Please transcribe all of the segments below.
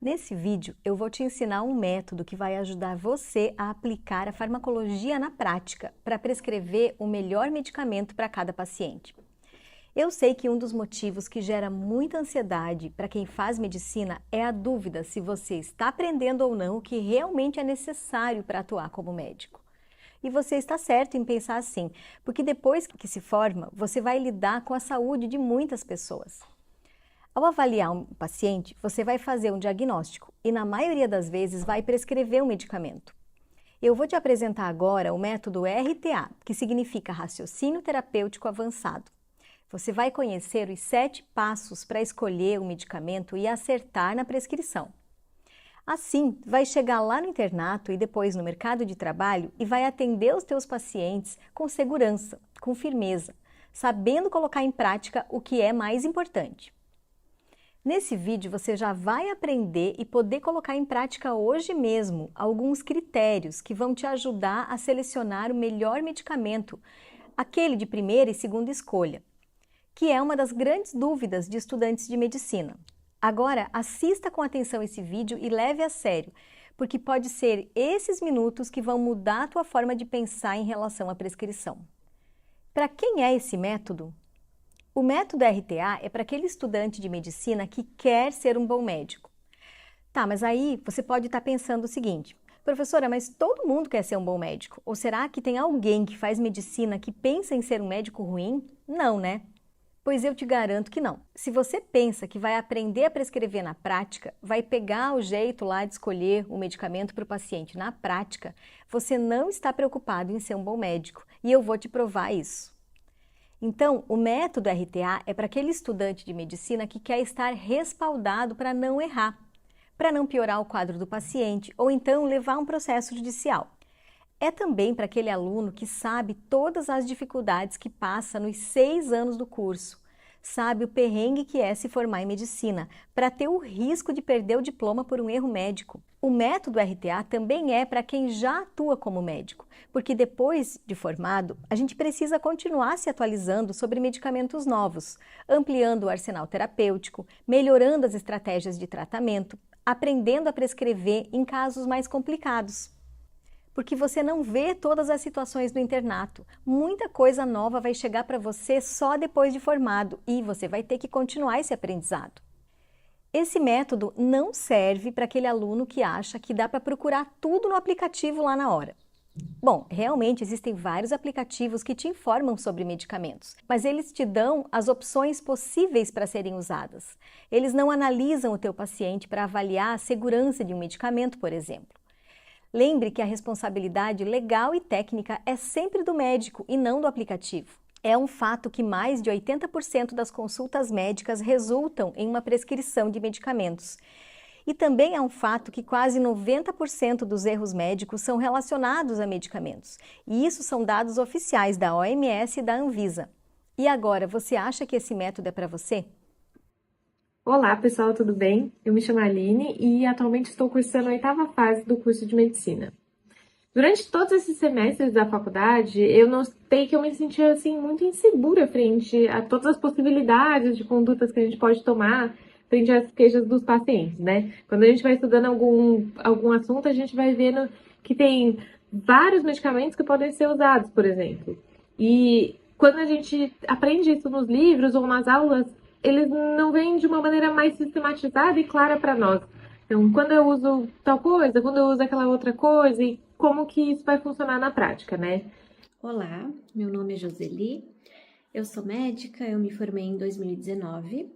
Nesse vídeo, eu vou te ensinar um método que vai ajudar você a aplicar a farmacologia na prática para prescrever o melhor medicamento para cada paciente. Eu sei que um dos motivos que gera muita ansiedade para quem faz medicina é a dúvida se você está aprendendo ou não o que realmente é necessário para atuar como médico. E você está certo em pensar assim, porque depois que se forma, você vai lidar com a saúde de muitas pessoas. Ao avaliar um paciente, você vai fazer um diagnóstico e, na maioria das vezes, vai prescrever um medicamento. Eu vou te apresentar agora o método RTA, que significa Raciocínio Terapêutico Avançado. Você vai conhecer os 7 passos para escolher o medicamento e acertar na prescrição. Assim, vai chegar lá no internato e depois no mercado de trabalho e vai atender os teus pacientes com segurança, com firmeza, sabendo colocar em prática o que é mais importante. Nesse vídeo você já vai aprender e poder colocar em prática hoje mesmo alguns critérios que vão te ajudar a selecionar o melhor medicamento, aquele de primeira e segunda escolha, que é uma das grandes dúvidas de estudantes de medicina. Agora, assista com atenção esse vídeo e leve a sério, porque pode ser esses minutos que vão mudar a tua forma de pensar em relação à prescrição. Para quem é esse método? O método RTA é para aquele estudante de medicina que quer ser um bom médico. Tá, mas aí você pode estar pensando o seguinte: professora, mas todo mundo quer ser um bom médico? Ou será que tem alguém que faz medicina que pensa em ser um médico ruim? Não, né? Pois eu te garanto que não. Se você pensa que vai aprender a prescrever na prática, vai pegar o jeito lá de escolher o medicamento para o paciente na prática, você não está preocupado em ser um bom médico. E eu vou te provar isso. Então, o método RTA é para aquele estudante de medicina que quer estar respaldado para não errar, para não piorar o quadro do paciente ou então levar um processo judicial. É também para aquele aluno que sabe todas as dificuldades que passa nos 6 anos do curso, sabe o perrengue que é se formar em medicina, para ter o risco de perder o diploma por um erro médico. O método RTA também é para quem já atua como médico, porque depois de formado, a gente precisa continuar se atualizando sobre medicamentos novos, ampliando o arsenal terapêutico, melhorando as estratégias de tratamento, aprendendo a prescrever em casos mais complicados. Porque você não vê todas as situações do internato. Muita coisa nova vai chegar para você só depois de formado e você vai ter que continuar esse aprendizado. Esse método não serve para aquele aluno que acha que dá para procurar tudo no aplicativo lá na hora. Bom, realmente existem vários aplicativos que te informam sobre medicamentos, mas eles te dão as opções possíveis para serem usadas. Eles não analisam o teu paciente para avaliar a segurança de um medicamento, por exemplo. Lembre que a responsabilidade legal e técnica é sempre do médico e não do aplicativo. É um fato que mais de 80% das consultas médicas resultam em uma prescrição de medicamentos. E também é um fato que quase 90% dos erros médicos são relacionados a medicamentos. E isso são dados oficiais da OMS e da Anvisa. E agora, você acha que esse método é para você? Olá, pessoal, tudo bem? Eu me chamo Aline e atualmente estou cursando a 8ª fase do curso de Medicina. Durante todos esses semestres da faculdade, eu notei que eu me sentia assim muito insegura frente a todas as possibilidades de condutas que a gente pode tomar frente às queixas dos pacientes, né? Quando a gente vai estudando algum assunto, a gente vai vendo que tem vários medicamentos que podem ser usados, por exemplo. E quando a gente aprende isso nos livros ou nas aulas, eles não vêm de uma maneira mais sistematizada e clara para nós. Então, quando eu uso tal coisa, quando eu uso aquela outra coisa, e como que isso vai funcionar na prática, né? Olá, meu nome é Joseli, eu sou médica, eu me formei em 2019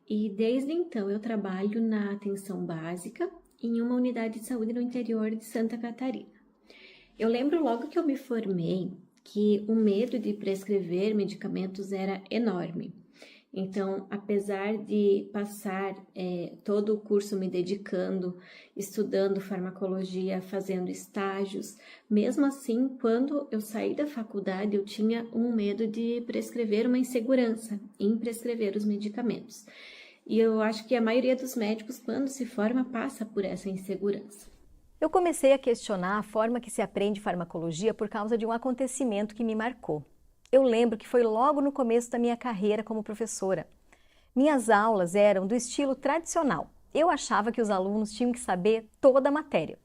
e desde então eu trabalho na atenção básica em uma unidade de saúde no interior de Santa Catarina. Eu lembro logo que eu me formei que o medo de prescrever medicamentos era enorme. Então, apesar de passar todo o curso me dedicando, estudando farmacologia, fazendo estágios, mesmo assim, quando eu saí da faculdade, eu tinha um medo de prescrever, uma insegurança em prescrever os medicamentos. E eu acho que a maioria dos médicos, quando se forma, passa por essa insegurança. Eu comecei a questionar a forma que se aprende farmacologia por causa de um acontecimento que me marcou. Eu lembro que foi logo no começo da minha carreira como professora. Minhas aulas eram do estilo tradicional. eu achava que os alunos tinham que saber toda a matéria.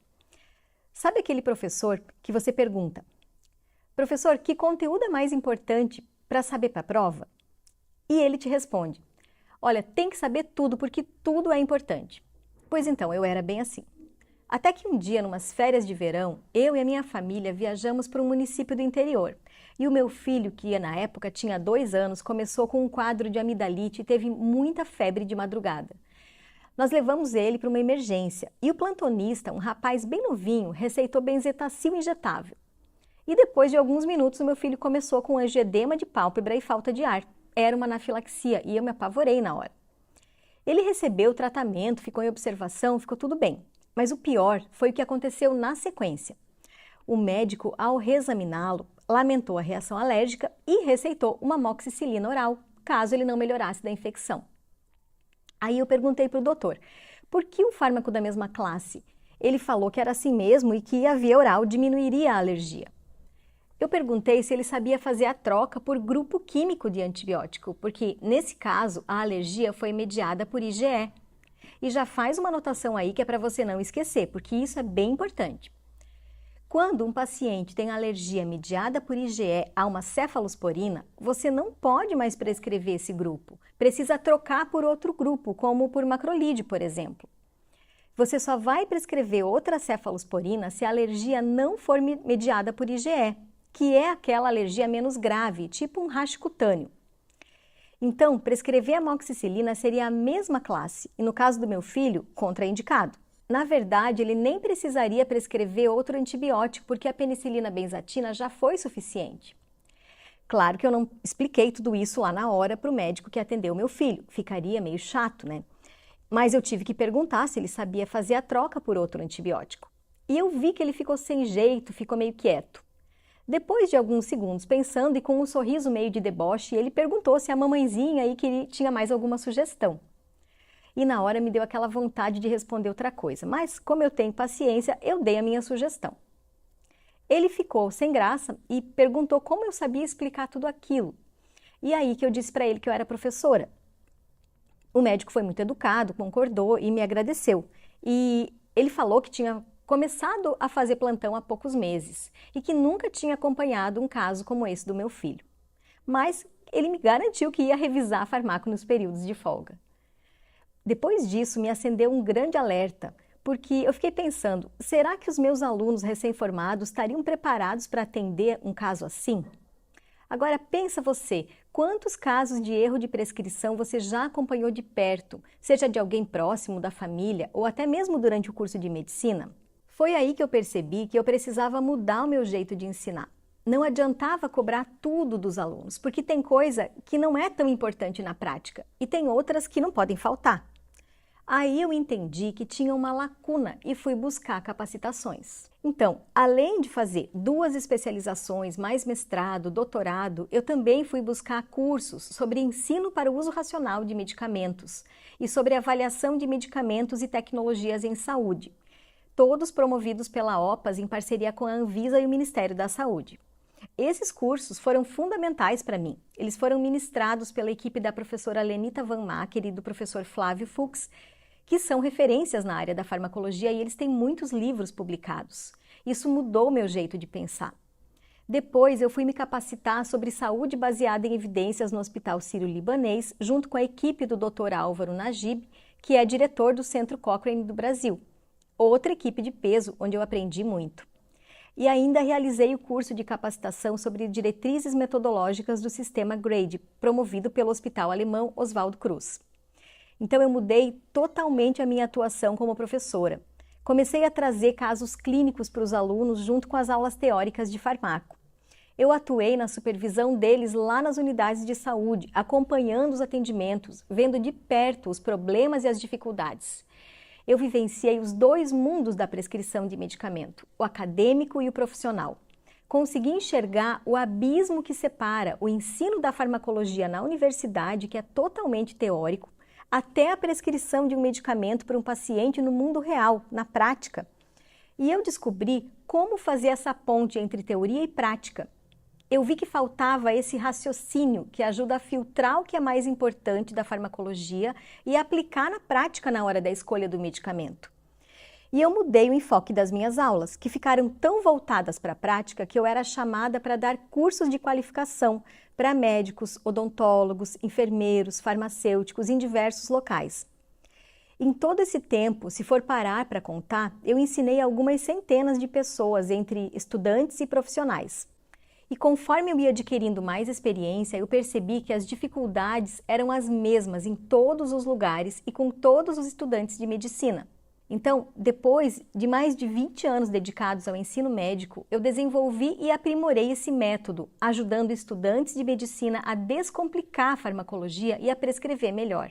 Sabe aquele professor que você pergunta: professor, que conteúdo é mais importante para saber para a prova? E ele te responde: olha, tem que saber tudo porque tudo é importante. Pois então, eu era bem assim. Até que um dia, numas férias de verão, eu e a minha família viajamos para um município do interior. E o meu filho, que na época tinha 2 anos, começou com um quadro de amidalite e teve muita febre de madrugada. Nós levamos ele para uma emergência e o plantonista, um rapaz bem novinho, receitou benzetacil injetável. E depois de alguns minutos, o meu filho começou com angioedema de pálpebra e falta de ar. Era uma anafilaxia e eu me apavorei na hora. Ele recebeu o tratamento, ficou em observação, ficou tudo bem. Mas o pior foi o que aconteceu na sequência. O médico, ao reexaminá-lo, lamentou a reação alérgica e receitou uma amoxicilina oral, caso ele não melhorasse da infecção. Aí eu perguntei para o doutor, por que um fármaco da mesma classe? Ele falou que era assim mesmo e que a via oral diminuiria a alergia. Eu perguntei se ele sabia fazer a troca por grupo químico de antibiótico, porque nesse caso a alergia foi mediada por IgE. E já faz uma anotação aí que é para você não esquecer, porque isso é bem importante. Quando um paciente tem alergia mediada por IgE a uma cefalosporina, você não pode mais prescrever esse grupo. Precisa trocar por outro grupo, como por macrolide, por exemplo. Você só vai prescrever outra cefalosporina se a alergia não for mediada por IgE, que é aquela alergia menos grave, tipo um rash cutâneo. Então, prescrever amoxicilina seria a mesma classe e, no caso do meu filho, contraindicado. Na verdade, ele nem precisaria prescrever outro antibiótico porque a penicilina benzatina já foi suficiente. Claro que eu não expliquei tudo isso lá na hora para o médico que atendeu meu filho, ficaria meio chato, né? Mas eu tive que perguntar se ele sabia fazer a troca por outro antibiótico. E eu vi que ele ficou sem jeito, ficou meio quieto. Depois de alguns segundos pensando e com um sorriso meio de deboche, ele perguntou se a mamãezinha aí tinha mais alguma sugestão. E na hora me deu aquela vontade de responder outra coisa, mas como eu tenho paciência, eu dei a minha sugestão. Ele ficou sem graça e perguntou como eu sabia explicar tudo aquilo. E aí que eu disse para ele que eu era professora. O médico foi muito educado, concordou e me agradeceu. E ele falou que tinha começado a fazer plantão há poucos meses e que nunca tinha acompanhado um caso como esse do meu filho. Mas ele me garantiu que ia revisar farmaco nos períodos de folga. Depois disso, me acendeu um grande alerta, porque eu fiquei pensando, será que os meus alunos recém-formados estariam preparados para atender um caso assim? Agora pensa você, quantos casos de erro de prescrição você já acompanhou de perto, seja de alguém próximo, da família ou até mesmo durante o curso de medicina? Foi aí que eu percebi que eu precisava mudar o meu jeito de ensinar. Não adiantava cobrar tudo dos alunos, porque tem coisa que não é tão importante na prática e tem outras que não podem faltar. Aí eu entendi que tinha uma lacuna e fui buscar capacitações. Então, além de fazer 2 especializações, mais mestrado, doutorado, eu também fui buscar cursos sobre ensino para o uso racional de medicamentos e sobre avaliação de medicamentos e tecnologias em saúde, todos promovidos pela OPAS em parceria com a Anvisa e o Ministério da Saúde. Esses cursos foram fundamentais para mim. Eles foram ministrados pela equipe da professora Lenita Van Macker e do professor Flávio Fuchs, que são referências na área da farmacologia e eles têm muitos livros publicados. Isso mudou o meu jeito de pensar. Depois eu fui me capacitar sobre saúde baseada em evidências no Hospital Sírio-Libanês, junto com a equipe do Dr. Álvaro Najib, que é diretor do Centro Cochrane do Brasil. Outra equipe de peso, onde eu aprendi muito. E ainda realizei o curso de capacitação sobre diretrizes metodológicas do sistema GRADE, promovido pelo Hospital Alemão Oswaldo Cruz. Então eu mudei totalmente a minha atuação como professora. Comecei a trazer casos clínicos para os alunos junto com as aulas teóricas de farmaco. Eu atuei na supervisão deles lá nas unidades de saúde, acompanhando os atendimentos, vendo de perto os problemas e as dificuldades. Eu vivenciei os 2 mundos da prescrição de medicamento, o acadêmico e o profissional. Consegui enxergar o abismo que separa o ensino da farmacologia na universidade, que é totalmente teórico, até a prescrição de um medicamento para um paciente no mundo real, na prática. E eu descobri como fazer essa ponte entre teoria e prática. eu vi que faltava esse raciocínio que ajuda a filtrar o que é mais importante da farmacologia e aplicar na prática na hora da escolha do medicamento. E eu mudei o enfoque das minhas aulas, que ficaram tão voltadas para a prática que eu era chamada para dar cursos de qualificação para médicos, odontólogos, enfermeiros, farmacêuticos em diversos locais. Em todo esse tempo, se for parar para contar, eu ensinei algumas centenas de pessoas, entre estudantes e profissionais. E conforme eu ia adquirindo mais experiência, eu percebi que as dificuldades eram as mesmas em todos os lugares e com todos os estudantes de medicina. Então, depois de mais de 20 anos dedicados ao ensino médico, eu desenvolvi e aprimorei esse método, ajudando estudantes de medicina a descomplicar a farmacologia e a prescrever melhor.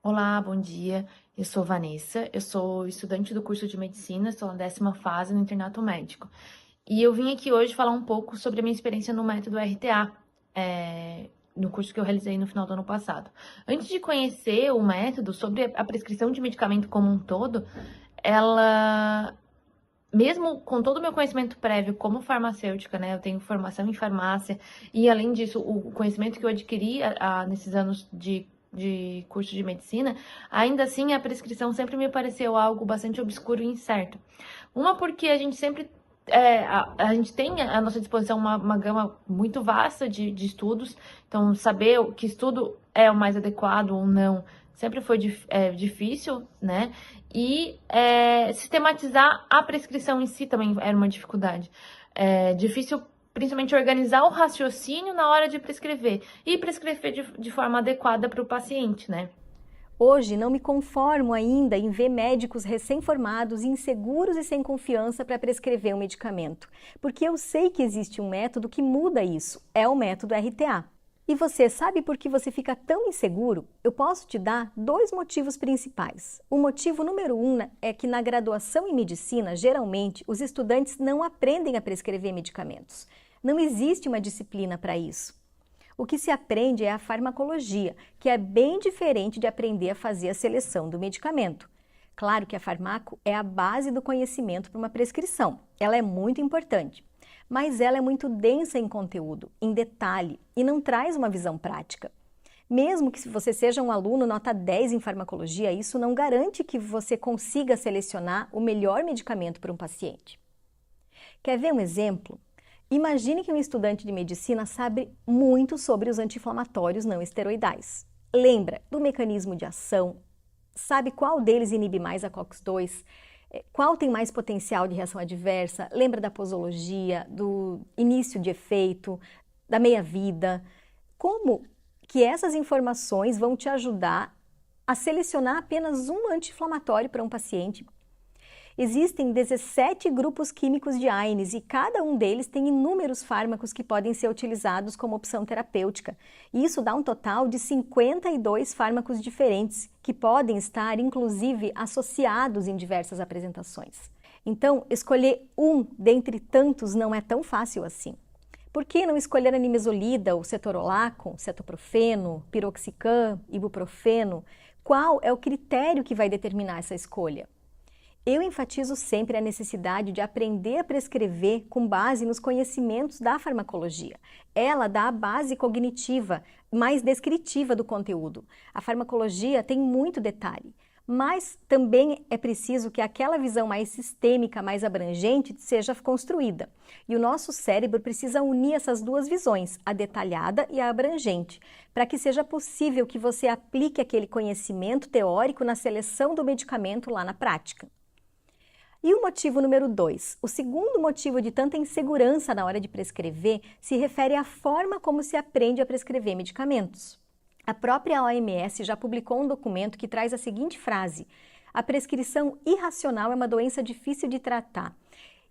Olá, bom dia. Eu sou Vanessa, eu sou estudante do curso de Medicina, estou na 10ª fase no internato médico. E eu vim aqui hoje falar um pouco sobre a minha experiência no método RTA, no curso que eu realizei no final do ano passado. Antes de conhecer o método, sobre a prescrição de medicamento como um todo, mesmo com todo o meu conhecimento prévio como farmacêutica, né, eu tenho formação em farmácia, e além disso, o conhecimento que eu adquiri nesses anos de curso de medicina, ainda assim a prescrição sempre me pareceu algo bastante obscuro e incerto. Porque a gente sempre a gente tem à nossa disposição uma gama muito vasta de estudos, então saber que estudo é o mais adequado ou não sempre foi difícil, né? E sistematizar a prescrição em si também era uma dificuldade. Difícil, principalmente, organizar o raciocínio na hora de prescrever e prescrever de forma adequada para o paciente, né? Hoje, não me conformo ainda em ver médicos recém-formados, inseguros e sem confiança para prescrever um medicamento, porque eu sei que existe um método que muda isso, é o método RTA. E você sabe por que você fica tão inseguro? Eu posso te dar 2 motivos principais. O motivo número 1 é que na graduação em medicina, geralmente, os estudantes não aprendem a prescrever medicamentos. Não existe uma disciplina para isso. O que se aprende é a farmacologia, que é bem diferente de aprender a fazer a seleção do medicamento. Claro que a farmaco é a base do conhecimento para uma prescrição. Ela é muito importante, mas ela é muito densa em conteúdo, em detalhe, e não traz uma visão prática. Mesmo que você seja um aluno nota 10 em farmacologia, isso não garante que você consiga selecionar o melhor medicamento para um paciente. Quer ver um exemplo? Imagine que um estudante de medicina sabe muito sobre os anti-inflamatórios não esteroidais. Lembra do mecanismo de ação? Sabe qual deles inibe mais a COX-2? Qual tem mais potencial de reação adversa? Lembra da posologia, do início de efeito, da meia-vida? Como que essas informações vão te ajudar a selecionar apenas um anti-inflamatório para um paciente? Existem 17 grupos químicos de AINES e cada um deles tem inúmeros fármacos que podem ser utilizados como opção terapêutica. E isso dá um total de 52 fármacos diferentes, que podem estar, inclusive, associados em diversas apresentações. Então, escolher um dentre tantos não é tão fácil assim. Por que não escolher a nimesulida, o cetorolaco, cetoprofeno, piroxicam, ibuprofeno? Qual é o critério que vai determinar essa escolha? Eu enfatizo sempre a necessidade de aprender a prescrever com base nos conhecimentos da farmacologia. Ela dá a base cognitiva, mais descritiva do conteúdo. A farmacologia tem muito detalhe, mas também é preciso que aquela visão mais sistêmica, mais abrangente, seja construída. E o nosso cérebro precisa unir essas 2 visões, a detalhada e a abrangente, para que seja possível que você aplique aquele conhecimento teórico na seleção do medicamento lá na prática. E o motivo número 2, o segundo motivo de tanta insegurança na hora de prescrever, se refere à forma como se aprende a prescrever medicamentos. A própria OMS já publicou um documento que traz a seguinte frase: a prescrição irracional é uma doença difícil de tratar.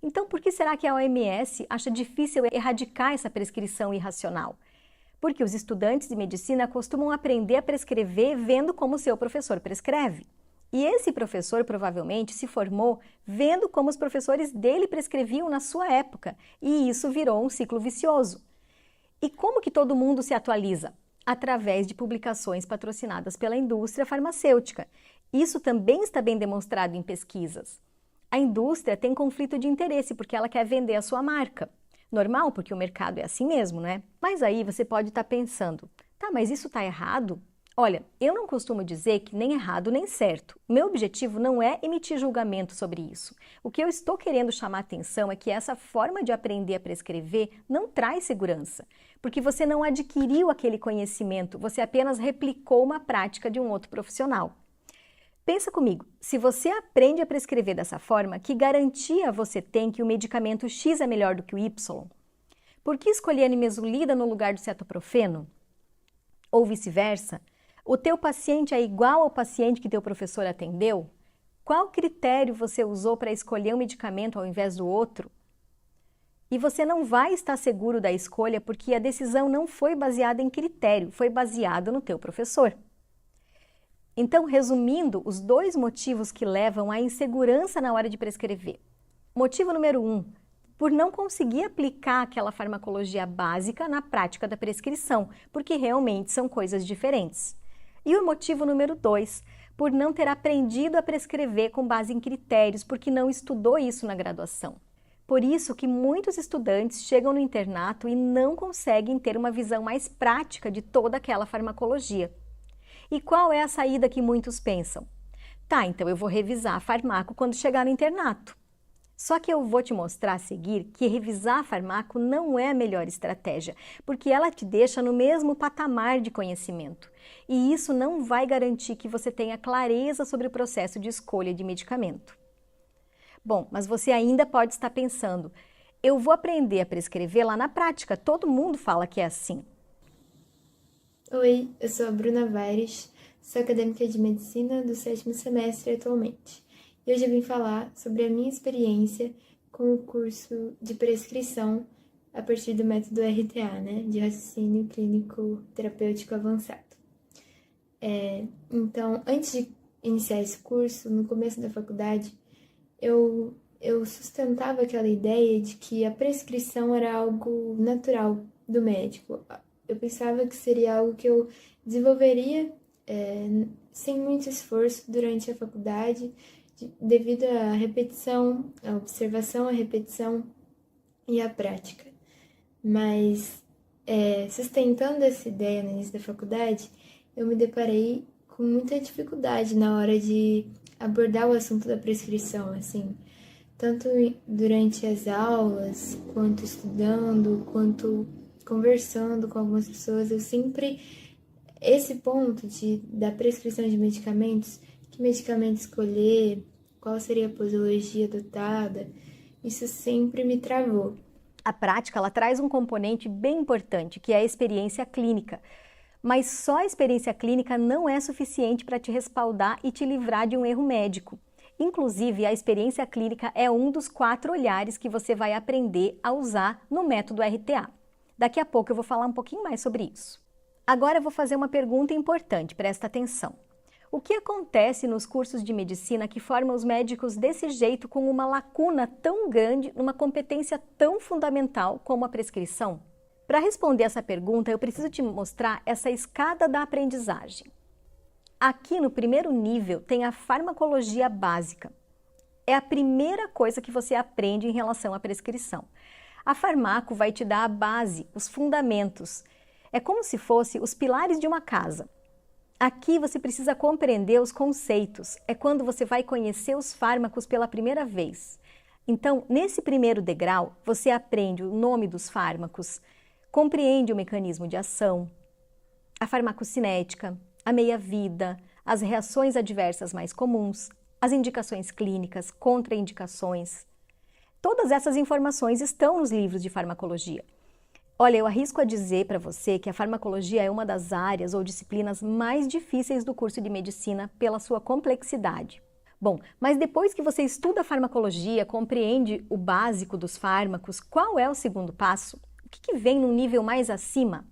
Então, por que será que a OMS acha difícil erradicar essa prescrição irracional? Porque os estudantes de medicina costumam aprender a prescrever vendo como seu professor prescreve. E esse professor provavelmente se formou vendo como os professores dele prescreviam na sua época, e isso virou um ciclo vicioso. E como que todo mundo se atualiza? Através de publicações patrocinadas pela indústria farmacêutica. Isso também está bem demonstrado em pesquisas. A indústria tem conflito de interesse porque ela quer vender a sua marca. Normal, porque o mercado é assim mesmo, né? Mas aí você pode estar pensando, tá, mas isso está errado? Olha, eu não costumo dizer que nem errado nem certo. Meu objetivo não é emitir julgamento sobre isso. O que eu estou querendo chamar a atenção é que essa forma de aprender a prescrever não traz segurança, porque você não adquiriu aquele conhecimento, você apenas replicou uma prática de um outro profissional. Pensa comigo, se você aprende a prescrever dessa forma, que garantia você tem que o medicamento X é melhor do que o Y? Por que escolher a nimesulida no lugar do cetoprofeno? Ou vice-versa? O teu paciente é igual ao paciente que teu professor atendeu? Qual critério você usou para escolher um medicamento ao invés do outro? E você não vai estar seguro da escolha porque a decisão não foi baseada em critério, foi baseada no teu professor. Então, resumindo, os 2 motivos que levam à insegurança na hora de prescrever. Motivo número 1, por não conseguir aplicar aquela farmacologia básica na prática da prescrição, porque realmente são coisas diferentes. E o motivo número 2, por não ter aprendido a prescrever com base em critérios, porque não estudou isso na graduação. Por isso que muitos estudantes chegam no internato e não conseguem ter uma visão mais prática de toda aquela farmacologia. E qual é a saída que muitos pensam? Tá, então eu vou revisar a farmaco quando chegar no internato. Só que eu vou te mostrar a seguir que revisar a farmaco não é a melhor estratégia, porque ela te deixa no mesmo patamar de conhecimento. E isso não vai garantir que você tenha clareza sobre o processo de escolha de medicamento. Bom, mas você ainda pode estar pensando, eu vou aprender a prescrever lá na prática, todo mundo fala que é assim. Oi, eu sou a Bruna Vares, sou acadêmica de medicina do 7º semestre atualmente. E hoje eu vim falar sobre a minha experiência com o curso de prescrição a partir do método RTA, de raciocínio clínico terapêutico avançado. Então, antes de iniciar esse curso, no começo da faculdade, eu sustentava aquela ideia de que a prescrição era algo natural do médico. Eu pensava que seria algo que eu desenvolveria sem muito esforço durante a faculdade, devido à repetição, à observação, à repetição e à prática. Mas, sustentando essa ideia no início da faculdade, eu me deparei com muita dificuldade na hora de abordar o assunto da prescrição, assim, tanto durante as aulas, quanto estudando, quanto conversando com algumas pessoas. Eu sempre, esse ponto da prescrição de medicamentos, que medicamento escolher, qual seria a posologia adotada, isso sempre me travou. A prática, ela traz um componente bem importante, que é a experiência clínica. Mas só a experiência clínica não é suficiente para te respaldar e te livrar de um erro médico. Inclusive, a experiência clínica é um dos 4 olhares que você vai aprender a usar no método RTA. Daqui a pouco eu vou falar um pouquinho mais sobre isso. Agora eu vou fazer uma pergunta importante, presta atenção. O que acontece nos cursos de medicina que formam os médicos desse jeito, com uma lacuna tão grande, numa competência tão fundamental como a prescrição? Para responder essa pergunta, eu preciso te mostrar essa escada da aprendizagem. Aqui no primeiro nível tem a farmacologia básica. É a primeira coisa que você aprende em relação à prescrição. A farmaco vai te dar a base, os fundamentos. É como se fosse os pilares de uma casa. Aqui você precisa compreender os conceitos. É quando você vai conhecer os fármacos pela primeira vez. Então, nesse primeiro degrau, você aprende o nome dos fármacos, compreende o mecanismo de ação, a farmacocinética, a meia-vida, as reações adversas mais comuns, as indicações clínicas, contraindicações. Todas essas informações estão nos livros de farmacologia. Olha, eu arrisco a dizer para você que a farmacologia é uma das áreas ou disciplinas mais difíceis do curso de medicina pela sua complexidade. Bom, mas depois que você estuda a farmacologia, compreende o básico dos fármacos, qual é o segundo passo? O que vem num nível mais acima?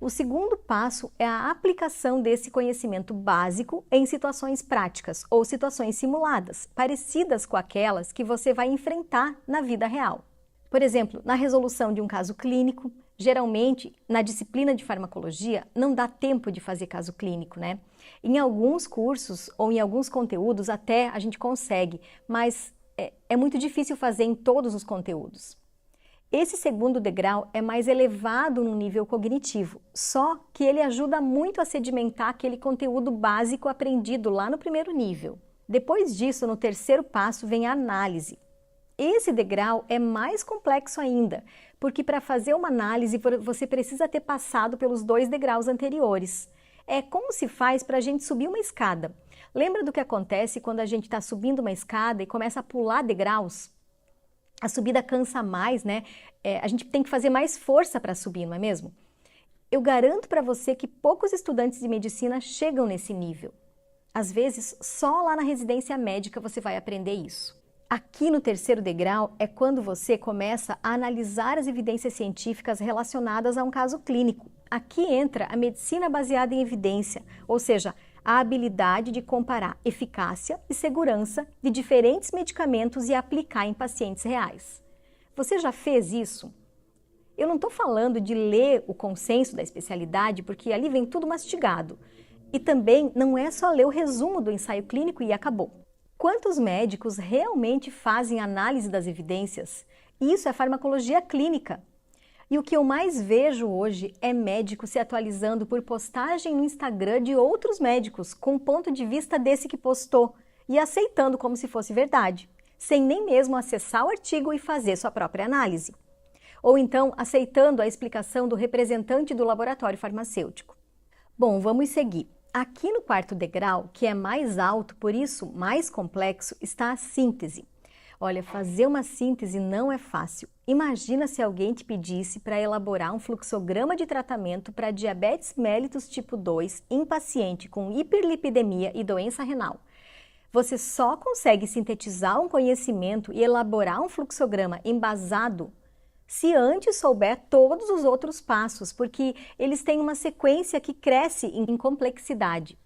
O segundo passo é a aplicação desse conhecimento básico em situações práticas ou situações simuladas, parecidas com aquelas que você vai enfrentar na vida real. Por exemplo, na resolução de um caso clínico, geralmente na disciplina de farmacologia não dá tempo de fazer caso clínico, né? Em alguns cursos ou em alguns conteúdos até a gente consegue, mas é muito difícil fazer em todos os conteúdos. Esse segundo degrau é mais elevado no nível cognitivo, só que ele ajuda muito a sedimentar aquele conteúdo básico aprendido lá no primeiro nível. Depois disso, no terceiro passo, vem a análise. Esse degrau é mais complexo ainda, porque para fazer uma análise você precisa ter passado pelos 2 degraus anteriores. É como se faz para a gente subir uma escada. Lembra do que acontece quando a gente está subindo uma escada e começa a pular degraus? A subida cansa mais, né? A gente tem que fazer mais força para subir, não é mesmo? Eu garanto para você que poucos estudantes de medicina chegam nesse nível. Às vezes, só lá na residência médica você vai aprender isso. Aqui no terceiro degrau é quando você começa a analisar as evidências científicas relacionadas a um caso clínico. Aqui entra a medicina baseada em evidência, ou seja, a habilidade de comparar eficácia e segurança de diferentes medicamentos e aplicar em pacientes reais. Você já fez isso? Eu não estou falando de ler o consenso da especialidade, porque ali vem tudo mastigado. E também não é só ler o resumo do ensaio clínico e acabou. Quantos médicos realmente fazem análise das evidências? Isso é farmacologia clínica. E o que eu mais vejo hoje é médico se atualizando por postagem no Instagram de outros médicos com o ponto de vista desse que postou e aceitando como se fosse verdade, sem nem mesmo acessar o artigo e fazer sua própria análise. Ou então aceitando a explicação do representante do laboratório farmacêutico. Bom, vamos seguir. Aqui no quarto degrau, que é mais alto, por isso mais complexo, está a síntese. Olha, fazer uma síntese não é fácil. Imagina se alguém te pedisse para elaborar um fluxograma de tratamento para diabetes mellitus tipo 2 em paciente com hiperlipidemia e doença renal. Você só consegue sintetizar um conhecimento e elaborar um fluxograma embasado se antes souber todos os outros passos, porque eles têm uma sequência que cresce em complexidade.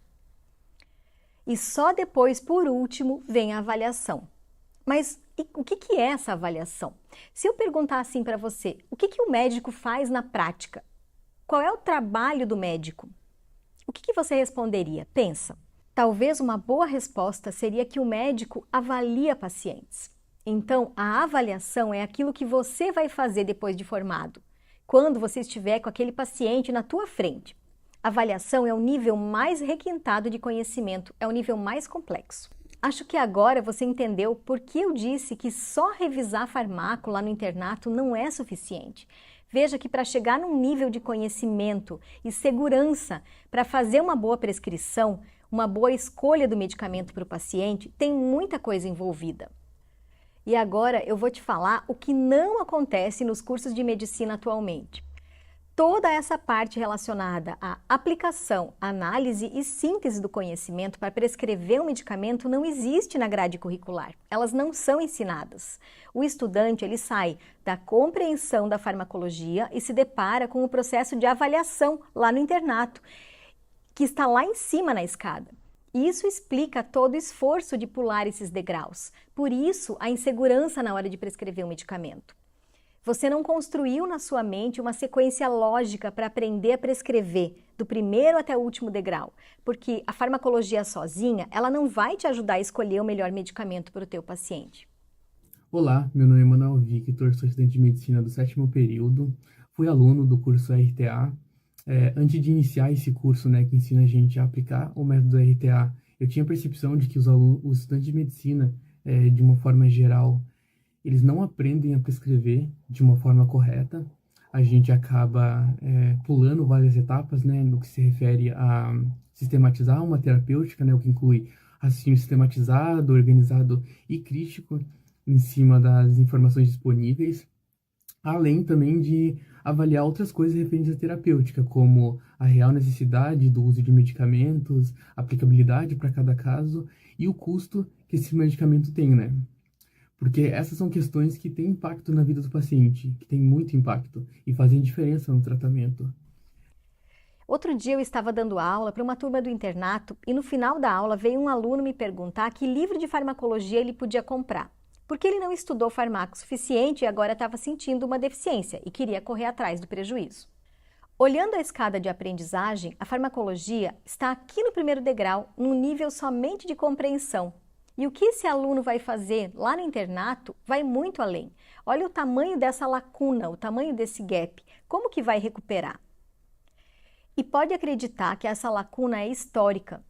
E só depois, por último, vem a avaliação. Mas o que é essa avaliação? Se eu perguntar assim para você, o que o médico faz na prática? Qual é o trabalho do médico? O que você responderia? Pensa. Talvez uma boa resposta seria que o médico avalia pacientes. Então, a avaliação é aquilo que você vai fazer depois de formado, quando você estiver com aquele paciente na tua frente. A avaliação é o nível mais requintado de conhecimento, é o nível mais complexo. Acho que agora você entendeu por que eu disse que só revisar farmaco lá no internato não é suficiente. Veja que para chegar num nível de conhecimento e segurança para fazer uma boa prescrição, uma boa escolha do medicamento para o paciente, tem muita coisa envolvida. E agora eu vou te falar o que não acontece nos cursos de medicina atualmente. Toda essa parte relacionada à aplicação, análise e síntese do conhecimento para prescrever um medicamento não existe na grade curricular. Elas não são ensinadas. O estudante ele sai da compreensão da farmacologia e se depara com o processo de avaliação lá no internato, que está lá em cima na escada. Isso explica todo o esforço de pular esses degraus. Por isso, a insegurança na hora de prescrever um medicamento. Você não construiu na sua mente uma sequência lógica para aprender a prescrever do primeiro até o último degrau, porque a farmacologia sozinha, ela não vai te ajudar a escolher o melhor medicamento para o teu paciente. Olá, meu nome é Manuel Victor, sou estudante de medicina do 7º período, fui aluno do curso RTA. Antes de iniciar esse curso, que ensina a gente a aplicar o método RTA, eu tinha a percepção de que os estudantes de medicina, de uma forma geral, eles não aprendem a prescrever de uma forma correta. A gente acaba pulando várias etapas, no que se refere a sistematizar uma terapêutica, o que inclui raciocínio sistematizado, organizado e crítico em cima das informações disponíveis, além também de avaliar outras coisas referentes à terapêutica, como a real necessidade do uso de medicamentos, aplicabilidade para cada caso e o custo que esse medicamento tem, Porque essas são questões que têm impacto na vida do paciente, que têm muito impacto e fazem diferença no tratamento. Outro dia eu estava dando aula para uma turma do internato e no final da aula veio um aluno me perguntar que livro de farmacologia ele podia comprar, porque ele não estudou farmaco suficiente e agora estava sentindo uma deficiência e queria correr atrás do prejuízo. Olhando a escada de aprendizagem, a farmacologia está aqui no primeiro degrau, num nível somente de compreensão. E o que esse aluno vai fazer lá no internato vai muito além. Olha o tamanho dessa lacuna, o tamanho desse gap. Como que vai recuperar? E pode acreditar que essa lacuna é histórica,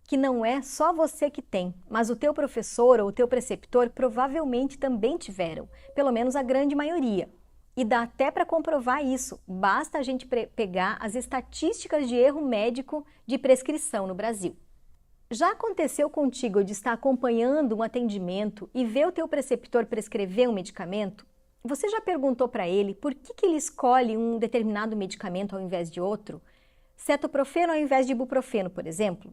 que não é só você que tem, mas o teu professor ou o teu preceptor provavelmente também tiveram, pelo menos a grande maioria. E dá até para comprovar isso, basta a gente pegar as estatísticas de erro médico de prescrição no Brasil. Já aconteceu contigo de estar acompanhando um atendimento e ver o teu preceptor prescrever um medicamento? Você já perguntou para ele por que ele escolhe um determinado medicamento ao invés de outro? Cetoprofeno ao invés de ibuprofeno, por exemplo?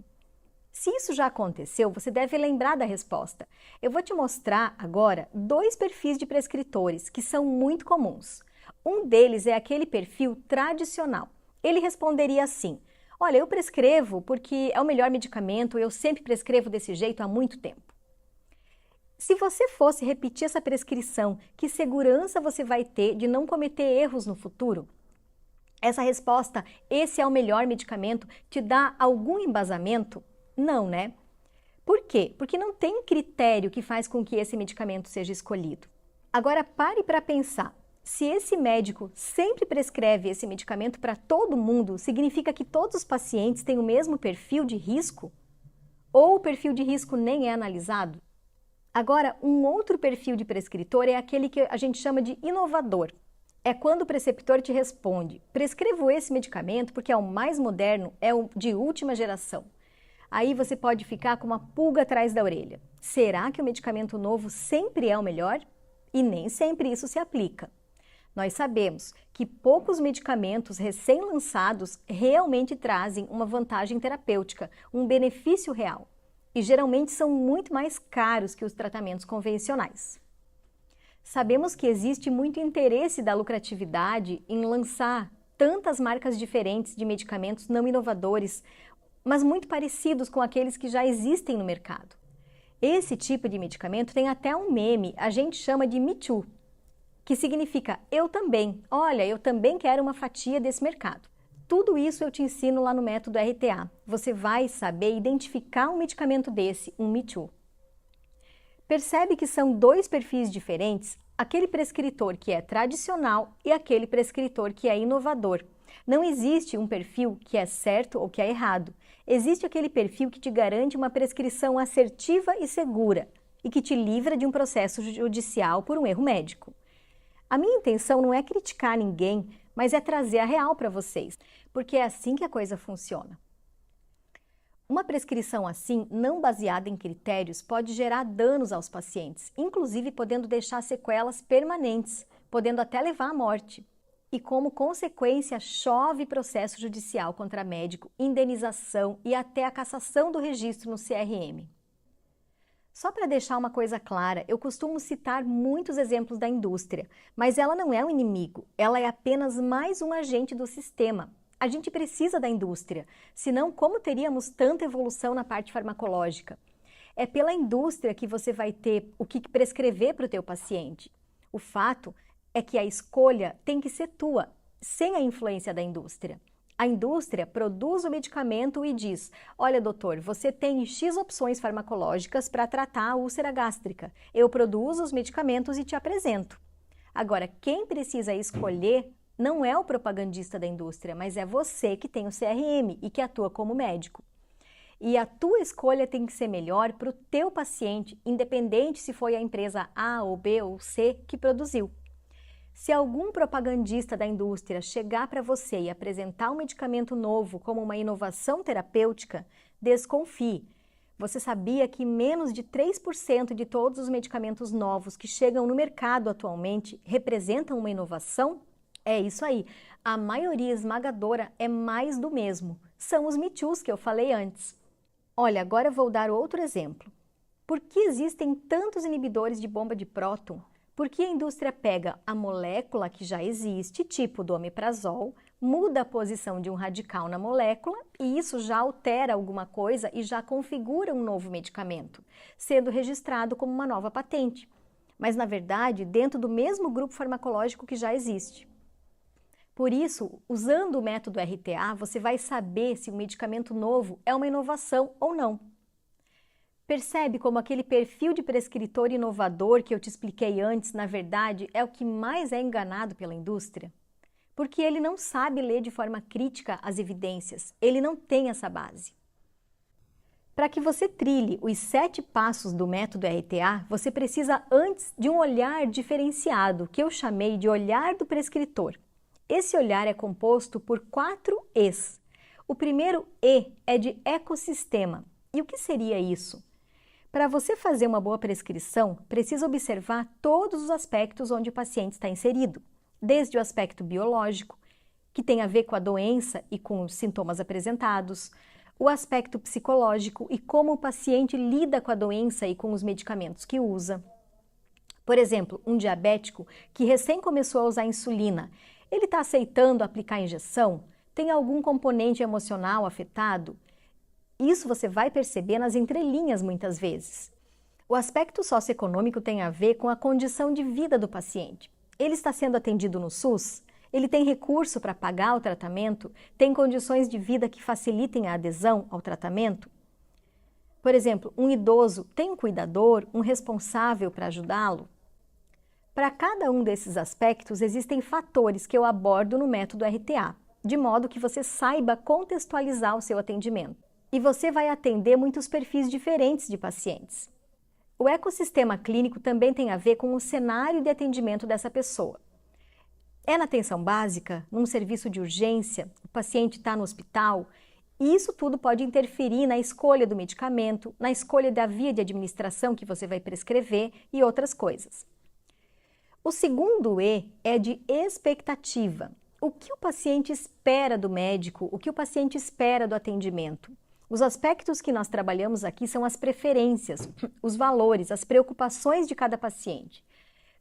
Se isso já aconteceu, você deve lembrar da resposta. Eu vou te mostrar agora 2 perfis de prescritores que são muito comuns. Um deles é aquele perfil tradicional. Ele responderia assim: olha, eu prescrevo porque é o melhor medicamento, eu sempre prescrevo desse jeito há muito tempo. Se você fosse repetir essa prescrição, que segurança você vai ter de não cometer erros no futuro? Essa resposta, esse é o melhor medicamento, te dá algum embasamento? Não, né? Por quê? Porque não tem critério que faz com que esse medicamento seja escolhido. Agora pare para pensar. Se esse médico sempre prescreve esse medicamento para todo mundo, significa que todos os pacientes têm o mesmo perfil de risco? Ou o perfil de risco nem é analisado? Agora, um outro perfil de prescritor é aquele que a gente chama de inovador. É quando o preceptor te responde: prescrevo esse medicamento porque é o mais moderno, é o de última geração. Aí você pode ficar com uma pulga atrás da orelha. Será que o medicamento novo sempre é o melhor? E nem sempre isso se aplica. Nós sabemos que poucos medicamentos recém-lançados realmente trazem uma vantagem terapêutica, um benefício real. E geralmente são muito mais caros que os tratamentos convencionais. Sabemos que existe muito interesse da lucratividade em lançar tantas marcas diferentes de medicamentos não inovadores, mas muito parecidos com aqueles que já existem no mercado. Esse tipo de medicamento tem até um meme, a gente chama de Me Too, que significa eu também, olha, eu também quero uma fatia desse mercado. Tudo isso eu te ensino lá no método RTA. Você vai saber identificar um medicamento desse, um Me Too. Percebe que são 2 perfis diferentes? Aquele prescritor que é tradicional e aquele prescritor que é inovador. Não existe um perfil que é certo ou que é errado. Existe aquele perfil que te garante uma prescrição assertiva e segura e que te livra de um processo judicial por um erro médico. A minha intenção não é criticar ninguém, mas é trazer a real para vocês, porque é assim que a coisa funciona. Uma prescrição assim, não baseada em critérios, pode gerar danos aos pacientes, inclusive podendo deixar sequelas permanentes, podendo até levar à morte. E como consequência, chove processo judicial contra médico, indenização e até a cassação do registro no CRM. Só para deixar uma coisa clara, eu costumo citar muitos exemplos da indústria, mas ela não é um inimigo, ela é apenas mais um agente do sistema. A gente precisa da indústria, senão como teríamos tanta evolução na parte farmacológica? É pela indústria que você vai ter o que prescrever para o teu paciente. O fato é que a escolha tem que ser tua, sem a influência da indústria. A indústria produz o medicamento e diz: olha, doutor, você tem X opções farmacológicas para tratar a úlcera gástrica. Eu produzo os medicamentos e te apresento. Agora, quem precisa escolher não é o propagandista da indústria, mas é você que tem o CRM e que atua como médico. E a tua escolha tem que ser melhor para o teu paciente, independente se foi a empresa A ou B ou C que produziu. Se algum propagandista da indústria chegar para você e apresentar um medicamento novo como uma inovação terapêutica, desconfie. Você sabia que menos de 3% de todos os medicamentos novos que chegam no mercado atualmente representam uma inovação? É isso aí. A maioria esmagadora é mais do mesmo. São os Me Toos que eu falei antes. Olha, agora eu vou dar outro exemplo. Por que existem tantos inibidores de bomba de próton? Porque a indústria pega a molécula que já existe, tipo do omeprazol, muda a posição de um radical na molécula e isso já altera alguma coisa e já configura um novo medicamento, sendo registrado como uma nova patente. Mas, na verdade, dentro do mesmo grupo farmacológico que já existe. Por isso, usando o método RTA, você vai saber se um medicamento novo é uma inovação ou não. Percebe como aquele perfil de prescritor inovador que eu te expliquei antes, na verdade, é o que mais é enganado pela indústria? Porque ele não sabe ler de forma crítica as evidências, ele não tem essa base. Para que você trilhe os 7 passos do método RTA, você precisa antes de um olhar diferenciado, que eu chamei de olhar do prescritor. Esse olhar é composto por 4 E's. O primeiro E é de ecossistema. E o que seria isso? Para você fazer uma boa prescrição, precisa observar todos os aspectos onde o paciente está inserido, desde o aspecto biológico, que tem a ver com a doença e com os sintomas apresentados, o aspecto psicológico e como o paciente lida com a doença e com os medicamentos que usa. Por exemplo, um diabético que recém começou a usar insulina, ele está aceitando aplicar a injeção? Tem algum componente emocional afetado? Isso você vai perceber nas entrelinhas muitas vezes. O aspecto socioeconômico tem a ver com a condição de vida do paciente. Ele está sendo atendido no SUS? Ele tem recurso para pagar o tratamento? Tem condições de vida que facilitem a adesão ao tratamento? Por exemplo, um idoso tem um cuidador, um responsável para ajudá-lo? Para cada um desses aspectos, existem fatores que eu abordo no método RTA, de modo que você saiba contextualizar o seu atendimento. E você vai atender muitos perfis diferentes de pacientes. O ecossistema clínico também tem a ver com o cenário de atendimento dessa pessoa. É na atenção básica, num serviço de urgência, o paciente está no hospital, e isso tudo pode interferir na escolha do medicamento, na escolha da via de administração que você vai prescrever e outras coisas. O segundo E é de expectativa. O que o paciente espera do médico, o que o paciente espera do atendimento? Os aspectos que nós trabalhamos aqui são as preferências, os valores, as preocupações de cada paciente.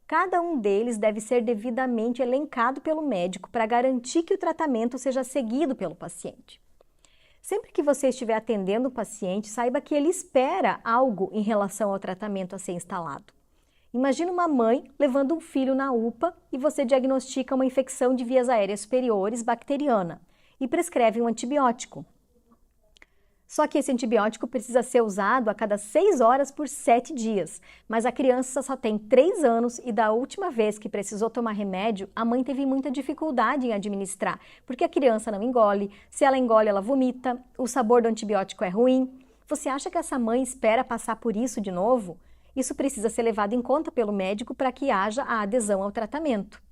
Cada um deles deve ser devidamente elencado pelo médico para garantir que o tratamento seja seguido pelo paciente. Sempre que você estiver atendendo o paciente, saiba que ele espera algo em relação ao tratamento a ser instalado. Imagina uma mãe levando um filho na UPA e você diagnostica uma infecção de vias aéreas superiores bacteriana e prescreve um antibiótico. Só que esse antibiótico precisa ser usado a cada 6 horas por 7 dias, mas a criança só tem 3 anos e da última vez que precisou tomar remédio, a mãe teve muita dificuldade em administrar, porque a criança não engole, se ela engole ela vomita, o sabor do antibiótico é ruim. Você acha que essa mãe espera passar por isso de novo? Isso precisa ser levado em conta pelo médico para que haja a adesão ao tratamento.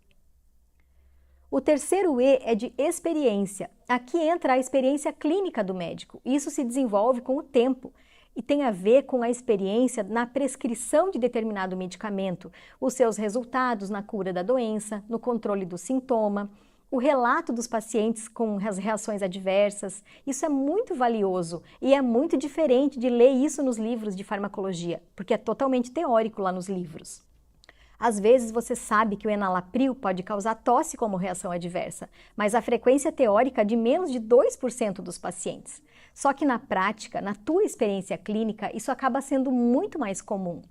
O terceiro E é de experiência. Aqui entra a experiência clínica do médico. Isso se desenvolve com o tempo e tem a ver com a experiência na prescrição de determinado medicamento, os seus resultados na cura da doença, no controle do sintoma, o relato dos pacientes com as reações adversas. Isso é muito valioso e é muito diferente de ler isso nos livros de farmacologia, porque é totalmente teórico lá nos livros. Às vezes você sabe que o enalapril pode causar tosse como reação adversa, mas a frequência teórica é de menos de 2% dos pacientes. Só que na prática, na tua experiência clínica, isso acaba sendo muito mais comum.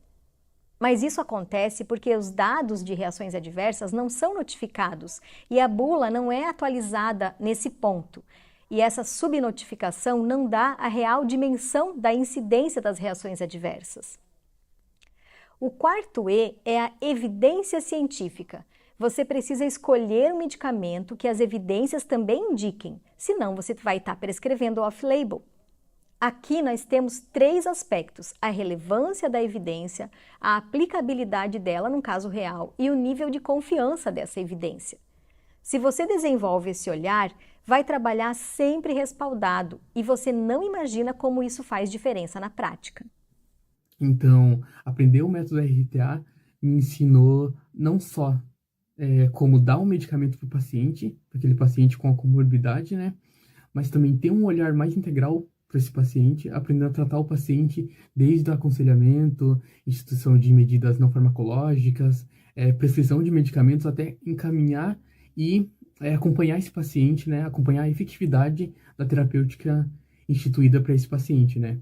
Mas isso acontece porque os dados de reações adversas não são notificados e a bula não é atualizada nesse ponto. E essa subnotificação não dá a real dimensão da incidência das reações adversas. O quarto E é a evidência científica. Você precisa escolher um medicamento que as evidências também indiquem, senão você vai estar prescrevendo off-label. Aqui nós temos 3 aspectos: a relevância da evidência, a aplicabilidade dela num caso real e o nível de confiança dessa evidência. Se você desenvolve esse olhar, vai trabalhar sempre respaldado e você não imagina como isso faz diferença na prática. Então, aprender o método RTA me ensinou não só como dar um medicamento para o paciente, para aquele paciente com a comorbidade, né? Mas também ter um olhar mais integral para esse paciente, aprendendo a tratar o paciente desde o aconselhamento, instituição de medidas não farmacológicas, prescrição de medicamentos, até encaminhar e acompanhar esse paciente, né? Acompanhar a efetividade da terapêutica instituída para esse paciente, né?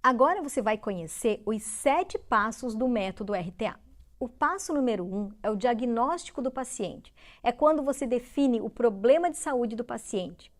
Agora você vai conhecer os 7 passos do método RTA. O passo número 1 é o diagnóstico do paciente. É quando você define o problema de saúde do paciente.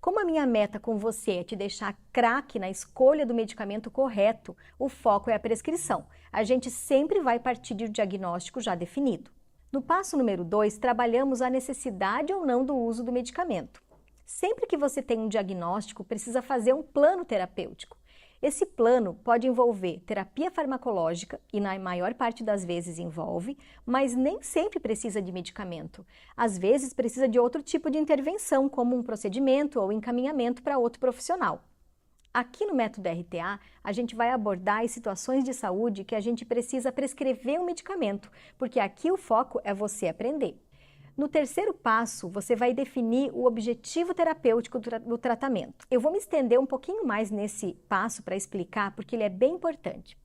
Como a minha meta com você é te deixar craque na escolha do medicamento correto, o foco é a prescrição. A gente sempre vai partir de um diagnóstico já definido. No passo número 2, trabalhamos a necessidade ou não do uso do medicamento. Sempre que você tem um diagnóstico, precisa fazer um plano terapêutico. Esse plano pode envolver terapia farmacológica, e na maior parte das vezes envolve, mas nem sempre precisa de medicamento. Às vezes precisa de outro tipo de intervenção, como um procedimento ou encaminhamento para outro profissional. Aqui no método RTA, a gente vai abordar as situações de saúde que a gente precisa prescrever um medicamento, porque aqui o foco é você aprender. No terceiro passo, você vai definir o objetivo terapêutico do tratamento. Eu vou me estender um pouquinho mais nesse passo para explicar, porque ele é bem importante.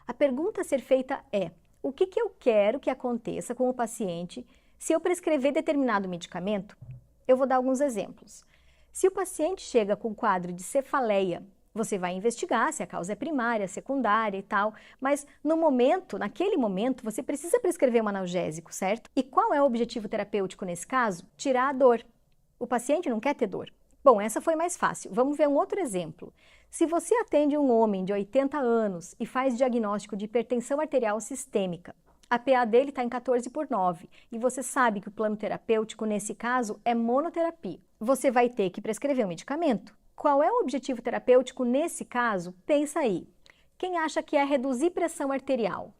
A pergunta a ser feita é: o que eu quero que aconteça com o paciente se eu prescrever determinado medicamento? Eu vou dar alguns exemplos. Se o paciente chega com quadro de cefaleia, você vai investigar se a causa é primária, secundária e tal, mas naquele momento, você precisa prescrever um analgésico, certo? E qual é o objetivo terapêutico nesse caso? Tirar a dor. O paciente não quer ter dor. Bom, essa foi mais fácil. Vamos ver um outro exemplo. Se você atende um homem de 80 anos e faz diagnóstico de hipertensão arterial sistêmica, a PA dele está em 14/9 e você sabe que o plano terapêutico nesse caso é monoterapia. Você vai ter que prescrever um medicamento. Qual é o objetivo terapêutico nesse caso? Pensa aí. Quem acha que é reduzir pressão arterial?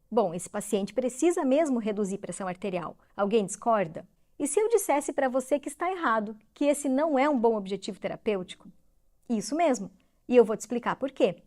Bom, esse paciente precisa mesmo reduzir pressão arterial. Alguém discorda? E se eu dissesse para você que está errado, que esse não é um bom objetivo terapêutico? Isso mesmo. E eu vou te explicar por quê.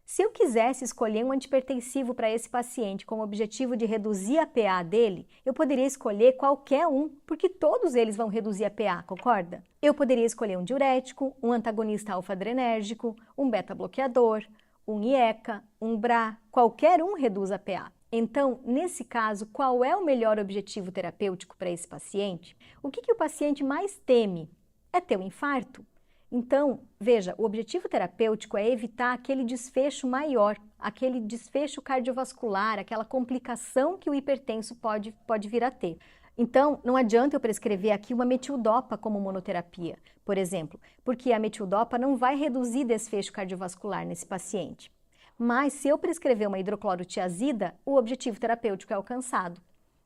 Se eu quisesse escolher um antihipertensivo para esse paciente com o objetivo de reduzir a PA dele, eu poderia escolher qualquer um, porque todos eles vão reduzir a PA, concorda? Eu poderia escolher um diurético, um antagonista alfa-adrenérgico, um beta-bloqueador, um IECA, um BRA, qualquer um reduz a PA. Então, nesse caso, qual é o melhor objetivo terapêutico para esse paciente? O que o paciente mais teme? É ter um infarto? Então, veja, o objetivo terapêutico é evitar aquele desfecho maior, aquele desfecho cardiovascular, aquela complicação que o hipertenso pode vir a ter. Então, não adianta eu prescrever aqui uma metildopa como monoterapia, por exemplo, porque a metildopa não vai reduzir desfecho cardiovascular nesse paciente. Mas se eu prescrever uma hidroclorotiazida, o objetivo terapêutico é alcançado.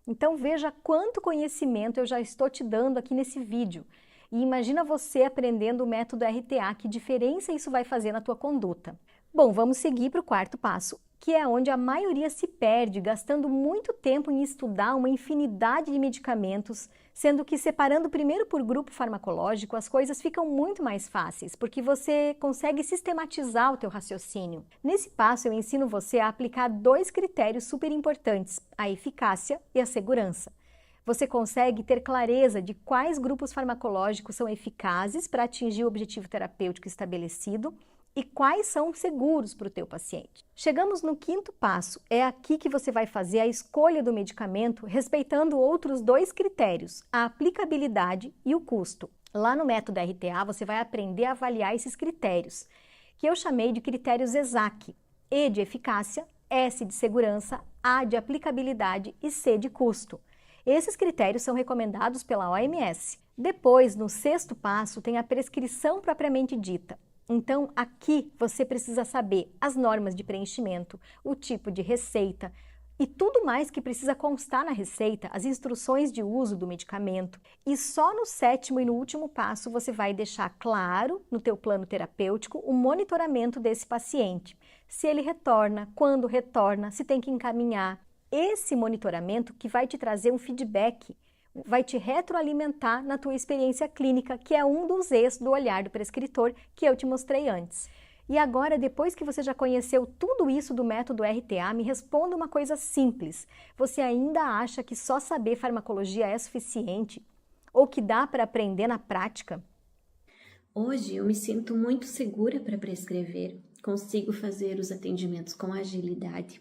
Então, veja quanto conhecimento eu já estou te dando aqui nesse vídeo. E imagina você aprendendo o método RTA, que diferença isso vai fazer na tua conduta. Bom, vamos seguir para o quarto passo, que é onde a maioria se perde, gastando muito tempo em estudar uma infinidade de medicamentos, sendo que separando primeiro por grupo farmacológico, as coisas ficam muito mais fáceis, porque você consegue sistematizar o teu raciocínio. Nesse passo, eu ensino você a aplicar 2 critérios super importantes, a eficácia e a segurança. Você consegue ter clareza de quais grupos farmacológicos são eficazes para atingir o objetivo terapêutico estabelecido e quais são seguros para o teu paciente. Chegamos no quinto passo, é aqui que você vai fazer a escolha do medicamento respeitando outros 2 critérios, a aplicabilidade e o custo. Lá no método RTA você vai aprender a avaliar esses critérios, que eu chamei de critérios ESAC, E de eficácia, S de segurança, A de aplicabilidade e C de custo. Esses critérios são recomendados pela OMS. Depois, no 6º passo, tem a prescrição propriamente dita. Então, aqui você precisa saber as normas de preenchimento, o tipo de receita e tudo mais que precisa constar na receita, as instruções de uso do medicamento. E só no 7º e no último passo você vai deixar claro no teu plano terapêutico o monitoramento desse paciente. Se ele retorna, quando retorna, se tem que encaminhar. Esse monitoramento que vai te trazer um feedback, vai te retroalimentar na tua experiência clínica, que é um dos eixos do olhar do prescritor que eu te mostrei antes. E agora, depois que você já conheceu tudo isso do método RTA, me responda uma coisa simples. Você ainda acha que só saber farmacologia é suficiente? Ou que dá para aprender na prática? Hoje eu me sinto muito segura para prescrever, consigo fazer os atendimentos com agilidade.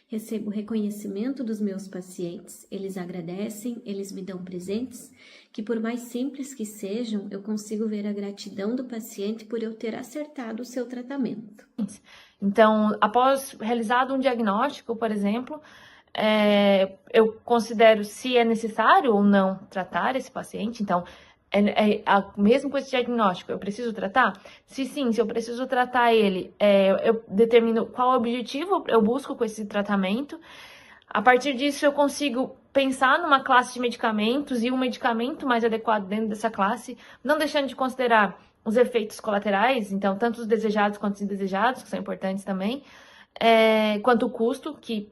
Recebo reconhecimento dos meus pacientes, eles agradecem, eles me dão presentes, que por mais simples que sejam, eu consigo ver a gratidão do paciente por eu ter acertado o seu tratamento. Então, após realizado um diagnóstico, por exemplo, eu considero se é necessário ou não tratar esse paciente. Então, mesmo com esse diagnóstico, eu preciso tratar? Se sim, se eu preciso tratar ele, eu determino qual objetivo eu busco com esse tratamento. A partir disso, eu consigo pensar numa classe de medicamentos e um medicamento mais adequado dentro dessa classe, não deixando de considerar os efeitos colaterais, então, tanto os desejados quanto os indesejados, que são importantes também, quanto o custo, que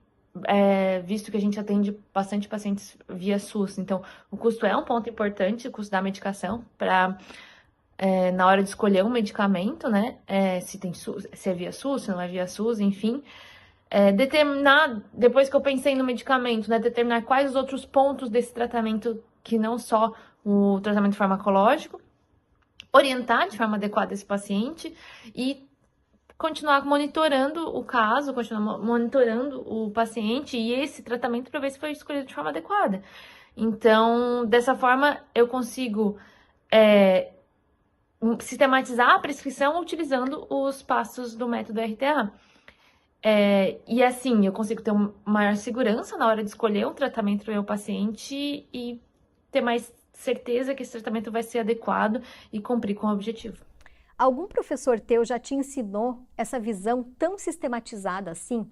visto que a gente atende bastante pacientes via SUS, então o custo é um ponto importante, o custo da medicação, para na hora de escolher um medicamento, né, se é via SUS, se não é via SUS, enfim, determinar, depois que eu pensei no medicamento, né, determinar quais os outros pontos desse tratamento, que não só o tratamento farmacológico, orientar de forma adequada esse paciente e continuar monitorando o caso, continuar monitorando o paciente e esse tratamento para ver se foi escolhido de forma adequada. Então, dessa forma, eu consigo sistematizar a prescrição utilizando os passos do método RTA. E assim, eu consigo ter uma maior segurança na hora de escolher um tratamento para o meu paciente e ter mais certeza que esse tratamento vai ser adequado e cumprir com o objetivo. Algum professor teu já te ensinou essa visão tão sistematizada assim?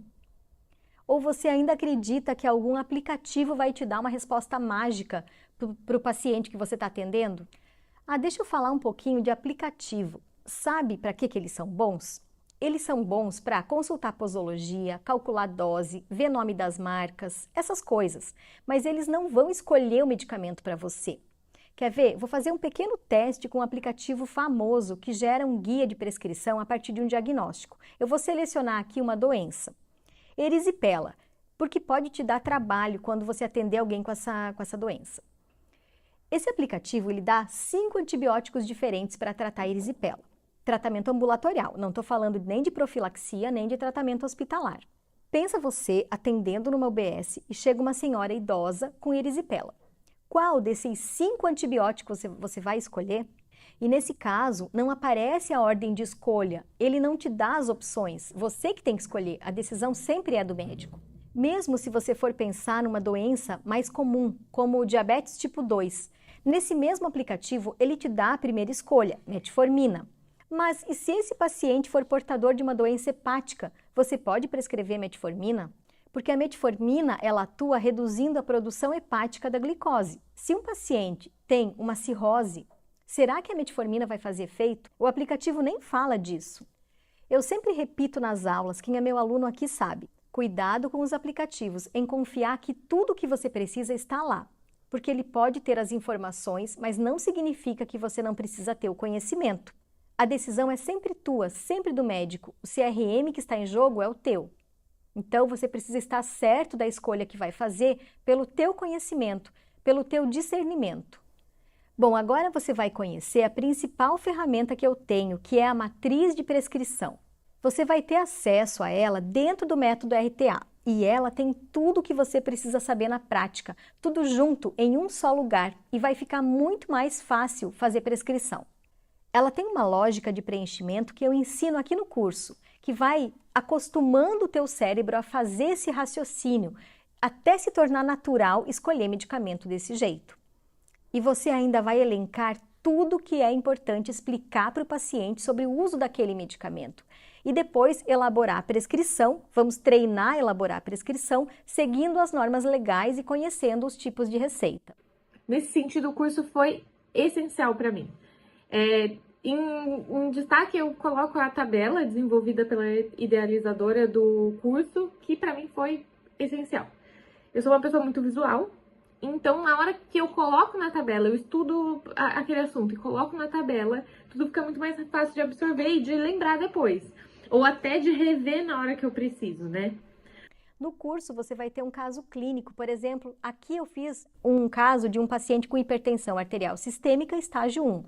Ou você ainda acredita que algum aplicativo vai te dar uma resposta mágica para o paciente que você está atendendo? Deixa eu falar um pouquinho de aplicativo. Sabe para que eles são bons? Eles são bons para consultar posologia, calcular dose, ver nome das marcas, essas coisas. Mas eles não vão escolher o medicamento para você. Quer ver? Vou fazer um pequeno teste com um aplicativo famoso que gera um guia de prescrição a partir de um diagnóstico. Eu vou selecionar aqui uma doença, erisipela, porque pode te dar trabalho quando você atender alguém com essa doença. Esse aplicativo ele dá 5 antibióticos diferentes para tratar a erisipela. Tratamento ambulatorial, não estou falando nem de profilaxia, nem de tratamento hospitalar. Pensa você atendendo numa UBS e chega uma senhora idosa com erisipela. Qual desses 5 antibióticos você vai escolher? E nesse caso, não aparece a ordem de escolha, ele não te dá as opções, você que tem que escolher, a decisão sempre é do médico. Mesmo se você for pensar numa doença mais comum, como o diabetes tipo 2, nesse mesmo aplicativo ele te dá a primeira escolha, metformina. Mas e se esse paciente for portador de uma doença hepática, você pode prescrever metformina? Porque a metformina, ela atua reduzindo a produção hepática da glicose. Se um paciente tem uma cirrose, será que a metformina vai fazer efeito? O aplicativo nem fala disso. Eu sempre repito nas aulas, quem é meu aluno aqui sabe, cuidado com os aplicativos, em confiar que tudo o que você precisa está lá. Porque ele pode ter as informações, mas não significa que você não precisa ter o conhecimento. A decisão é sempre tua, sempre do médico. O CRM que está em jogo é o teu. Então, você precisa estar certo da escolha que vai fazer pelo teu conhecimento, pelo teu discernimento. Bom, agora você vai conhecer a principal ferramenta que eu tenho, que é a matriz de prescrição. Você vai ter acesso a ela dentro do método RTA e ela tem tudo o que você precisa saber na prática, tudo junto em um só lugar e vai ficar muito mais fácil fazer prescrição. Ela tem uma lógica de preenchimento que eu ensino aqui no curso, que vai acostumando o teu cérebro a fazer esse raciocínio, até se tornar natural escolher medicamento desse jeito. E você ainda vai elencar tudo que é importante explicar para o paciente sobre o uso daquele medicamento. E depois elaborar a prescrição, vamos treinar a elaborar a prescrição, seguindo as normas legais e conhecendo os tipos de receita. Nesse sentido, o curso foi essencial para mim. Em destaque, eu coloco a tabela desenvolvida pela idealizadora do curso, que para mim foi essencial. Eu sou uma pessoa muito visual, então na hora que eu coloco na tabela, eu estudo aquele assunto e coloco na tabela, tudo fica muito mais fácil de absorver e de lembrar depois. Ou até de rever na hora que eu preciso, né? No curso você vai ter um caso clínico, por exemplo, aqui eu fiz um caso de um paciente com hipertensão arterial sistêmica estágio 1.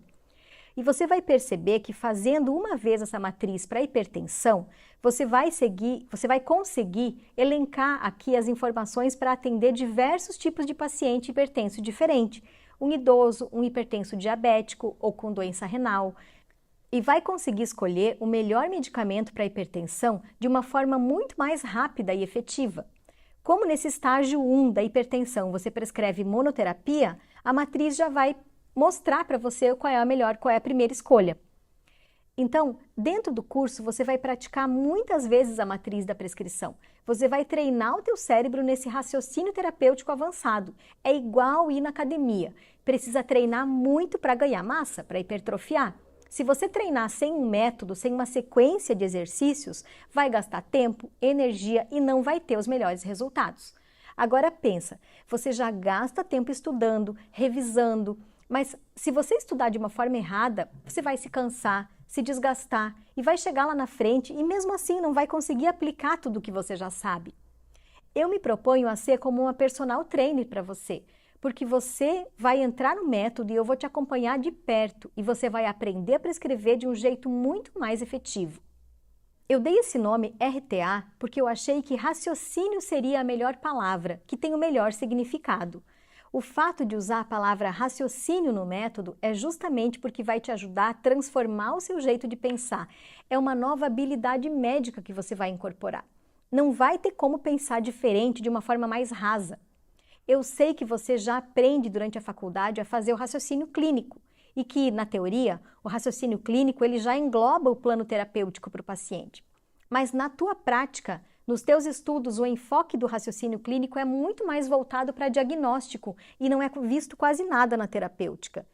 E você vai perceber que fazendo uma vez essa matriz para hipertensão, você vai conseguir elencar aqui as informações para atender diversos tipos de paciente hipertenso diferente. Um idoso, um hipertenso diabético ou com doença renal. E vai conseguir escolher o melhor medicamento para hipertensão de uma forma muito mais rápida e efetiva. Como nesse estágio 1 da hipertensão você prescreve monoterapia, a matriz já vai mostrar para você qual é a melhor, qual é a primeira escolha. Então, dentro do curso, você vai praticar muitas vezes a matriz da prescrição. Você vai treinar o teu cérebro nesse raciocínio terapêutico avançado. É igual ir na academia. Precisa treinar muito para ganhar massa, para hipertrofiar. Se você treinar sem um método, sem uma sequência de exercícios, vai gastar tempo, energia e não vai ter os melhores resultados. Agora pensa, você já gasta tempo estudando, revisando, mas se você estudar de uma forma errada, você vai se cansar, se desgastar e vai chegar lá na frente e mesmo assim não vai conseguir aplicar tudo o que você já sabe. Eu me proponho a ser como uma personal trainer para você, porque você vai entrar no método e eu vou te acompanhar de perto e você vai aprender a prescrever de um jeito muito mais efetivo. Eu dei esse nome RTA porque eu achei que raciocínio seria a melhor palavra, que tem o melhor significado. O fato de usar a palavra raciocínio no método é justamente porque vai te ajudar a transformar o seu jeito de pensar. É uma nova habilidade médica que você vai incorporar. Não vai ter como pensar diferente de uma forma mais rasa. Eu sei que você já aprende durante a faculdade a fazer o raciocínio clínico e que, na teoria, o raciocínio clínico ele já engloba o plano terapêutico para o paciente. Mas na tua prática, nos teus estudos, o enfoque do raciocínio clínico é muito mais voltado para diagnóstico e não é visto quase nada na terapêutica.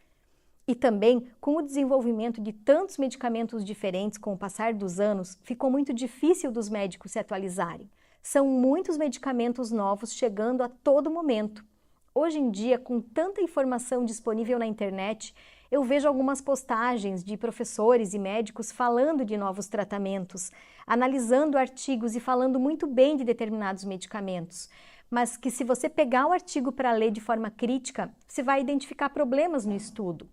E também, com o desenvolvimento de tantos medicamentos diferentes com o passar dos anos, ficou muito difícil dos médicos se atualizarem. São muitos medicamentos novos chegando a todo momento. Hoje em dia, com tanta informação disponível na internet, eu vejo algumas postagens de professores e médicos falando de novos tratamentos, analisando artigos e falando muito bem de determinados medicamentos, mas que se você pegar o artigo para ler de forma crítica, você vai identificar problemas no estudo.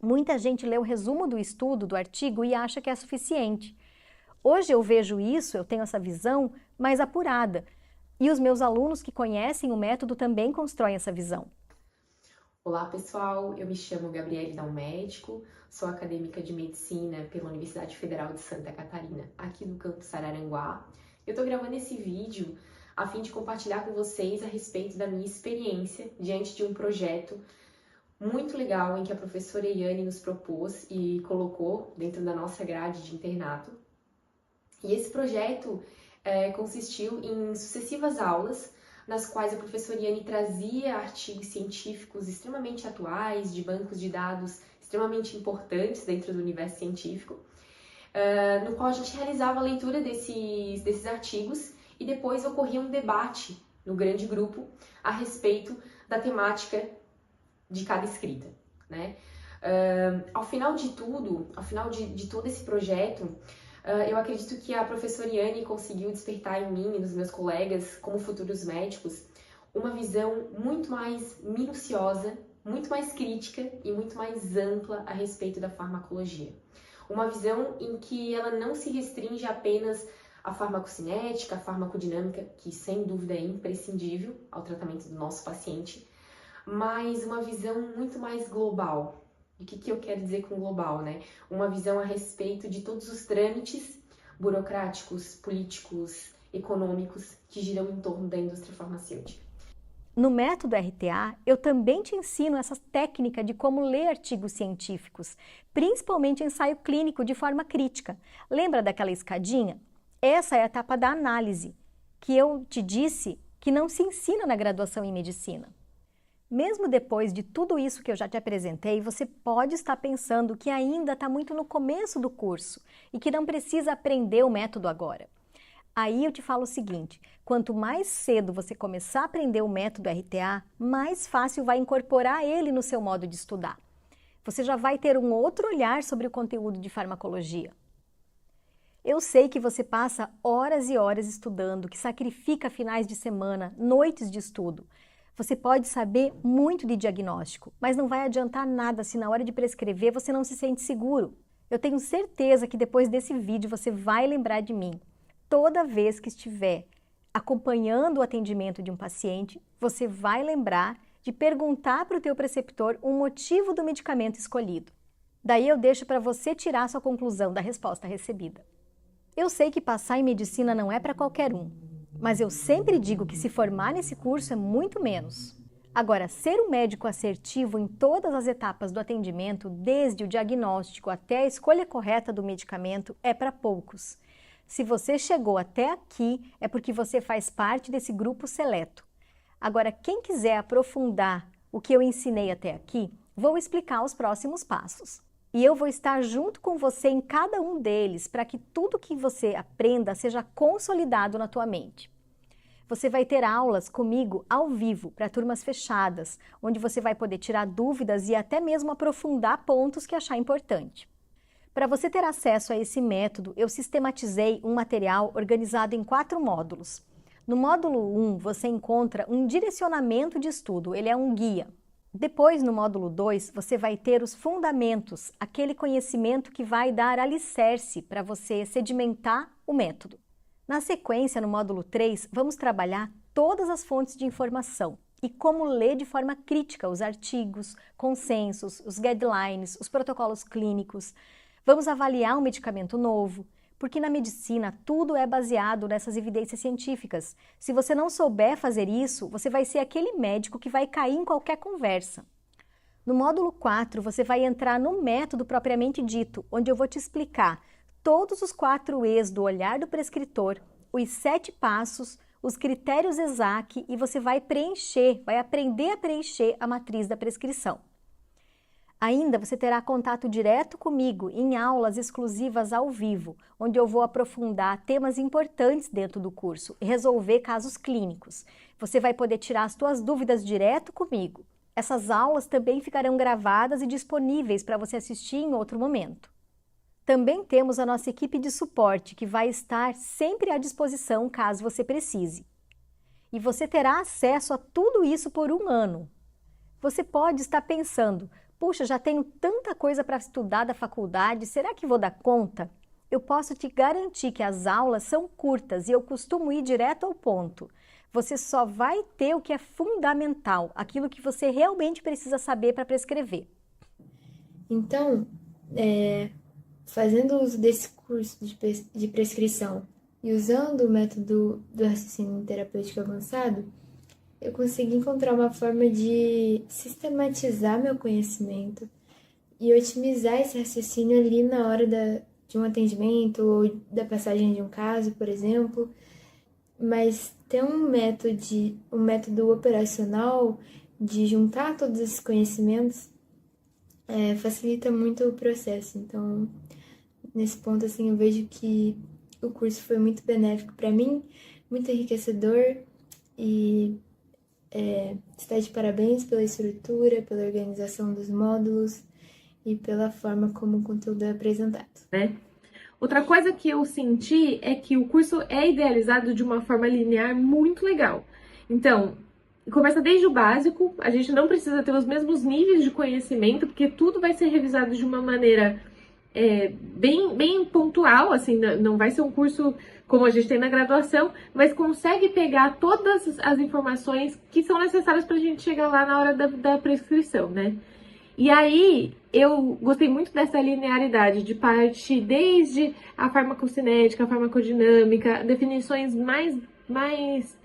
Muita gente lê o resumo do estudo, do artigo, e acha que é suficiente. Hoje eu vejo isso, eu tenho essa visão mais apurada, e os meus alunos que conhecem o método também constroem essa visão. Olá pessoal, eu me chamo Gabriele Dalmédico, sou acadêmica de medicina pela Universidade Federal de Santa Catarina, aqui no campus Araranguá. Eu estou gravando esse vídeo a fim de compartilhar com vocês a respeito da minha experiência diante de um projeto muito legal em que a professora Iane nos propôs e colocou dentro da nossa grade de internato. E esse projeto consistiu em sucessivas aulas nas quais a professora Iane trazia artigos científicos extremamente atuais, de bancos de dados extremamente importantes dentro do universo científico, no qual a gente realizava a leitura desses artigos e depois ocorria um debate no grande grupo a respeito da temática de cada escrita, né? Ao final de tudo, ao final de todo esse projeto, eu acredito que a professora Iane conseguiu despertar em mim e nos meus colegas, como futuros médicos, uma visão muito mais minuciosa, muito mais crítica e muito mais ampla a respeito da farmacologia. Uma visão em que ela não se restringe apenas à farmacocinética, à farmacodinâmica, que sem dúvida é imprescindível ao tratamento do nosso paciente, mas uma visão muito mais global. E o que eu quero dizer com global, né? Uma visão a respeito de todos os trâmites burocráticos, políticos, econômicos que giram em torno da indústria farmacêutica. No método RTA, eu também te ensino essa técnica de como ler artigos científicos, principalmente ensaio clínico de forma crítica. Lembra daquela escadinha? Essa é a etapa da análise, que eu te disse que não se ensina na graduação em medicina. Mesmo depois de tudo isso que eu já te apresentei, você pode estar pensando que ainda está muito no começo do curso e que não precisa aprender o método agora. Aí eu te falo o seguinte, quanto mais cedo você começar a aprender o método RTA, mais fácil vai incorporar ele no seu modo de estudar. Você já vai ter um outro olhar sobre o conteúdo de farmacologia. Eu sei que você passa horas e horas estudando, que sacrifica finais de semana, noites de estudo. Você pode saber muito de diagnóstico, mas não vai adiantar nada se na hora de prescrever você não se sente seguro. Eu tenho certeza que depois desse vídeo você vai lembrar de mim. Toda vez que estiver acompanhando o atendimento de um paciente, você vai lembrar de perguntar para o teu preceptor o motivo do medicamento escolhido. Daí eu deixo para você tirar a sua conclusão da resposta recebida. Eu sei que passar em medicina não é para qualquer um. Mas eu sempre digo que se formar nesse curso é muito menos. Agora, ser um médico assertivo em todas as etapas do atendimento, desde o diagnóstico até a escolha correta do medicamento, é para poucos. Se você chegou até aqui, é porque você faz parte desse grupo seleto. Agora, quem quiser aprofundar o que eu ensinei até aqui, vou explicar os próximos passos. E eu vou estar junto com você em cada um deles para que tudo que você aprenda seja consolidado na tua mente. Você vai ter aulas comigo ao vivo, para turmas fechadas, onde você vai poder tirar dúvidas e até mesmo aprofundar pontos que achar importante. Para você ter acesso a esse método, eu sistematizei um material organizado em 4 módulos. No módulo 1, você encontra um direcionamento de estudo, ele é um guia. Depois, no módulo 2, você vai ter os fundamentos, aquele conhecimento que vai dar alicerce para você sedimentar o método. Na sequência, no módulo 3, vamos trabalhar todas as fontes de informação e como ler de forma crítica os artigos, consensos, os guidelines, os protocolos clínicos. Vamos avaliar um medicamento novo, porque na medicina tudo é baseado nessas evidências científicas. Se você não souber fazer isso, você vai ser aquele médico que vai cair em qualquer conversa. No módulo 4, você vai entrar no método propriamente dito, onde eu vou te explicar todos os 4 E's do olhar do prescritor, os 7 passos, os critérios ESAC e você vai aprender a preencher a matriz da prescrição. Ainda você terá contato direto comigo em aulas exclusivas ao vivo, onde eu vou aprofundar temas importantes dentro do curso e resolver casos clínicos. Você vai poder tirar as suas dúvidas direto comigo. Essas aulas também ficarão gravadas e disponíveis para você assistir em outro momento. Também temos a nossa equipe de suporte, que vai estar sempre à disposição caso você precise. E você terá acesso a tudo isso por 1 ano. Você pode estar pensando, puxa, já tenho tanta coisa para estudar da faculdade, será que vou dar conta? Eu posso te garantir que as aulas são curtas e eu costumo ir direto ao ponto. Você só vai ter o que é fundamental, aquilo que você realmente precisa saber para prescrever. Então, fazendo uso desse curso de prescrição e usando o método do raciocínio terapêutico avançado, eu consegui encontrar uma forma de sistematizar meu conhecimento e otimizar esse raciocínio ali na hora de um atendimento ou da passagem de um caso, por exemplo. Mas ter um método operacional de juntar todos esses conhecimentos facilita muito o processo. Então, nesse ponto, assim, eu vejo que o curso foi muito benéfico para mim, muito enriquecedor e está de parabéns pela estrutura, pela organização dos módulos e pela forma como o conteúdo é apresentado. Outra coisa que eu senti é que o curso é idealizado de uma forma linear muito legal. Então, começa desde o básico, a gente não precisa ter os mesmos níveis de conhecimento, porque tudo vai ser revisado de uma maneira bem pontual, assim, não vai ser um curso como a gente tem na graduação, mas consegue pegar todas as informações que são necessárias para a gente chegar lá na hora da prescrição, né? E aí, eu gostei muito dessa linearidade, de partir desde a farmacocinética, a farmacodinâmica, definições mais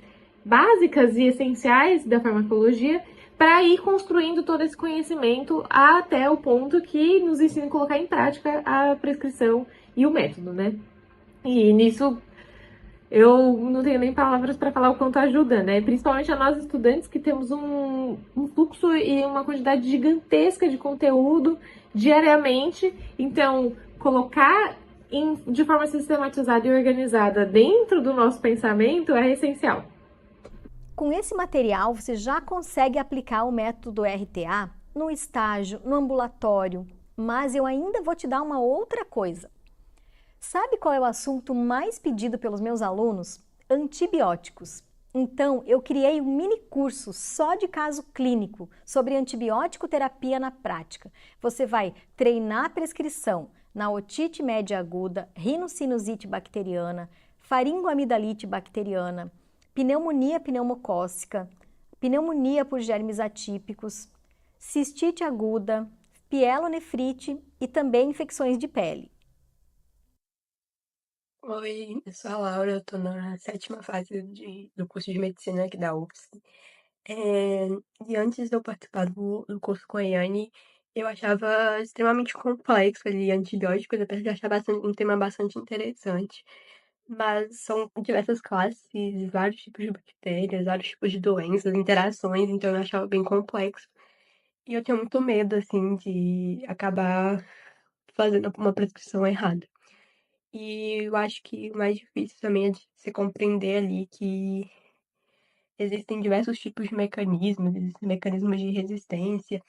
básicas e essenciais da farmacologia, para ir construindo todo esse conhecimento até o ponto que nos ensina a colocar em prática a prescrição e o método, né? E nisso eu não tenho nem palavras para falar o quanto ajuda, né? Principalmente a nós estudantes que temos um fluxo e uma quantidade gigantesca de conteúdo diariamente. Então, colocar de forma sistematizada e organizada dentro do nosso pensamento é essencial. Com esse material, você já consegue aplicar o método RTA no estágio, no ambulatório, mas eu ainda vou te dar uma outra coisa. Sabe qual é o assunto mais pedido pelos meus alunos? Antibióticos. Então, eu criei um mini curso só de caso clínico sobre antibiótico terapia na prática. Você vai treinar a prescrição na otite média aguda, rinocinusite bacteriana, faringoamidalite bacteriana, pneumonia pneumocócica, pneumonia por germes atípicos, cistite aguda, pielonefrite e também infecções de pele. Oi, eu sou a Laura, eu tô na 7ª fase do curso de medicina aqui da UFSC. É, e antes de eu participar do curso com a Yane, eu achava extremamente complexo ali antibióticos, apesar de achar um tema bastante interessante. Mas são diversas classes, vários tipos de bactérias, vários tipos de doenças, interações, então eu achava bem complexo. E eu tinha muito medo, assim, de acabar fazendo uma prescrição errada. E eu acho que o mais difícil também é de você compreender ali que existem diversos tipos de mecanismos, existem mecanismos de resistência,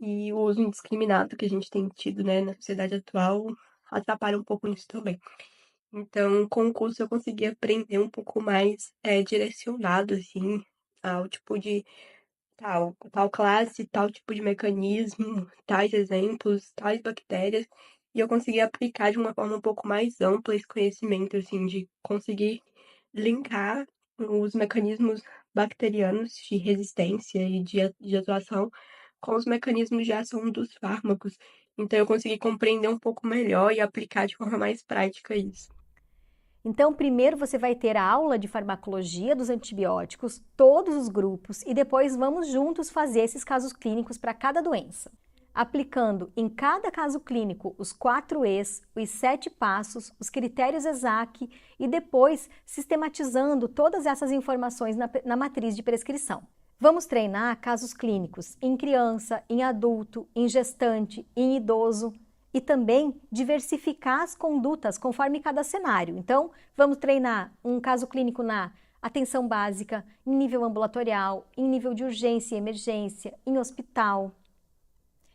e o uso indiscriminado que a gente tem tido, né, na sociedade atual atrapalha um pouco nisso também. Então, com o curso eu consegui aprender um pouco mais direcionado, assim, ao tipo de tal classe, tal tipo de mecanismo, tais exemplos, tais bactérias, e eu consegui aplicar de uma forma um pouco mais ampla esse conhecimento, assim, de conseguir linkar os mecanismos bacterianos de resistência e de atuação com os mecanismos de ação dos fármacos. Então, eu consegui compreender um pouco melhor e aplicar de forma mais prática isso. Então, primeiro você vai ter a aula de farmacologia dos antibióticos, todos os grupos, e depois vamos juntos fazer esses casos clínicos para cada doença, aplicando em cada caso clínico os 4 E's, os 7 passos, os critérios ESAC e depois sistematizando todas essas informações na matriz de prescrição. Vamos treinar casos clínicos em criança, em adulto, em gestante, em idoso, e também diversificar as condutas conforme cada cenário. Então, vamos treinar um caso clínico na atenção básica, em nível ambulatorial, em nível de urgência e emergência, em hospital.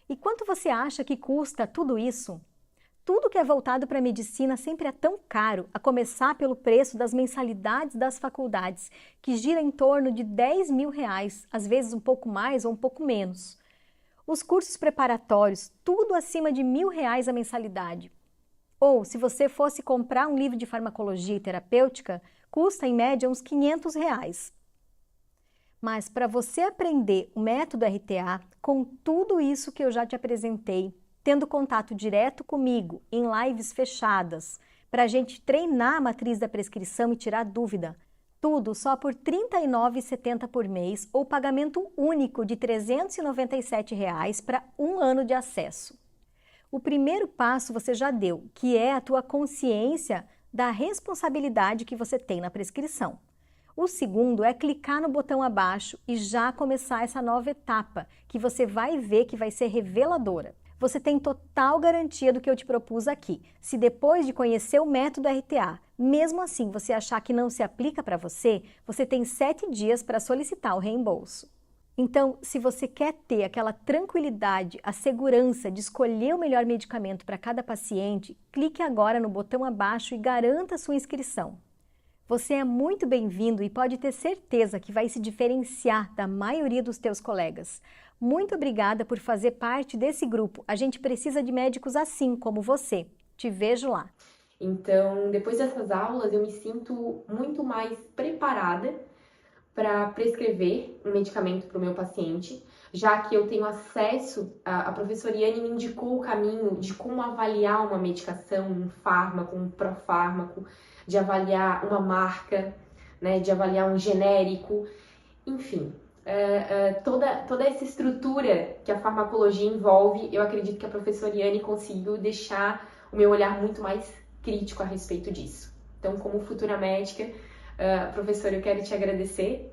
E quanto você acha que custa tudo isso? Tudo que é voltado para a medicina sempre é tão caro, a começar pelo preço das mensalidades das faculdades, que gira em torno de R$10.000, às vezes um pouco mais ou um pouco menos. Os cursos preparatórios, tudo acima de R$1.000 a mensalidade. Ou, se você fosse comprar um livro de farmacologia e terapêutica, custa em média uns R$500. Mas para você aprender o método RTA, com tudo isso que eu já te apresentei, tendo contato direto comigo, em lives fechadas, para a gente treinar a matriz da prescrição e tirar dúvida, tudo só por R$ 39,70 por mês ou pagamento único de R$ 397 para um ano de acesso. O primeiro passo você já deu, que é a tua consciência da responsabilidade que você tem na prescrição. O segundo é clicar no botão abaixo e já começar essa nova etapa, que você vai ver que vai ser reveladora. Você tem total garantia do que eu te propus aqui. Se depois de conhecer o método RTA, mesmo assim você achar que não se aplica para você, você tem 7 dias para solicitar o reembolso. Então, se você quer ter aquela tranquilidade, a segurança de escolher o melhor medicamento para cada paciente, clique agora no botão abaixo e garanta sua inscrição. Você é muito bem-vindo e pode ter certeza que vai se diferenciar da maioria dos teus colegas. Muito obrigada por fazer parte desse grupo. A gente precisa de médicos assim como você. Te vejo lá. Então, depois dessas aulas, eu me sinto muito mais preparada para prescrever um medicamento para o meu paciente, já que eu tenho acesso, a professora Yane me indicou o caminho de como avaliar uma medicação, um fármaco, um profármaco, de avaliar uma marca, né, de avaliar um genérico, enfim. Toda essa estrutura que a farmacologia envolve, eu acredito que a professora Yane conseguiu deixar o meu olhar muito mais crítico a respeito disso. Então, como futura médica, professora, eu quero te agradecer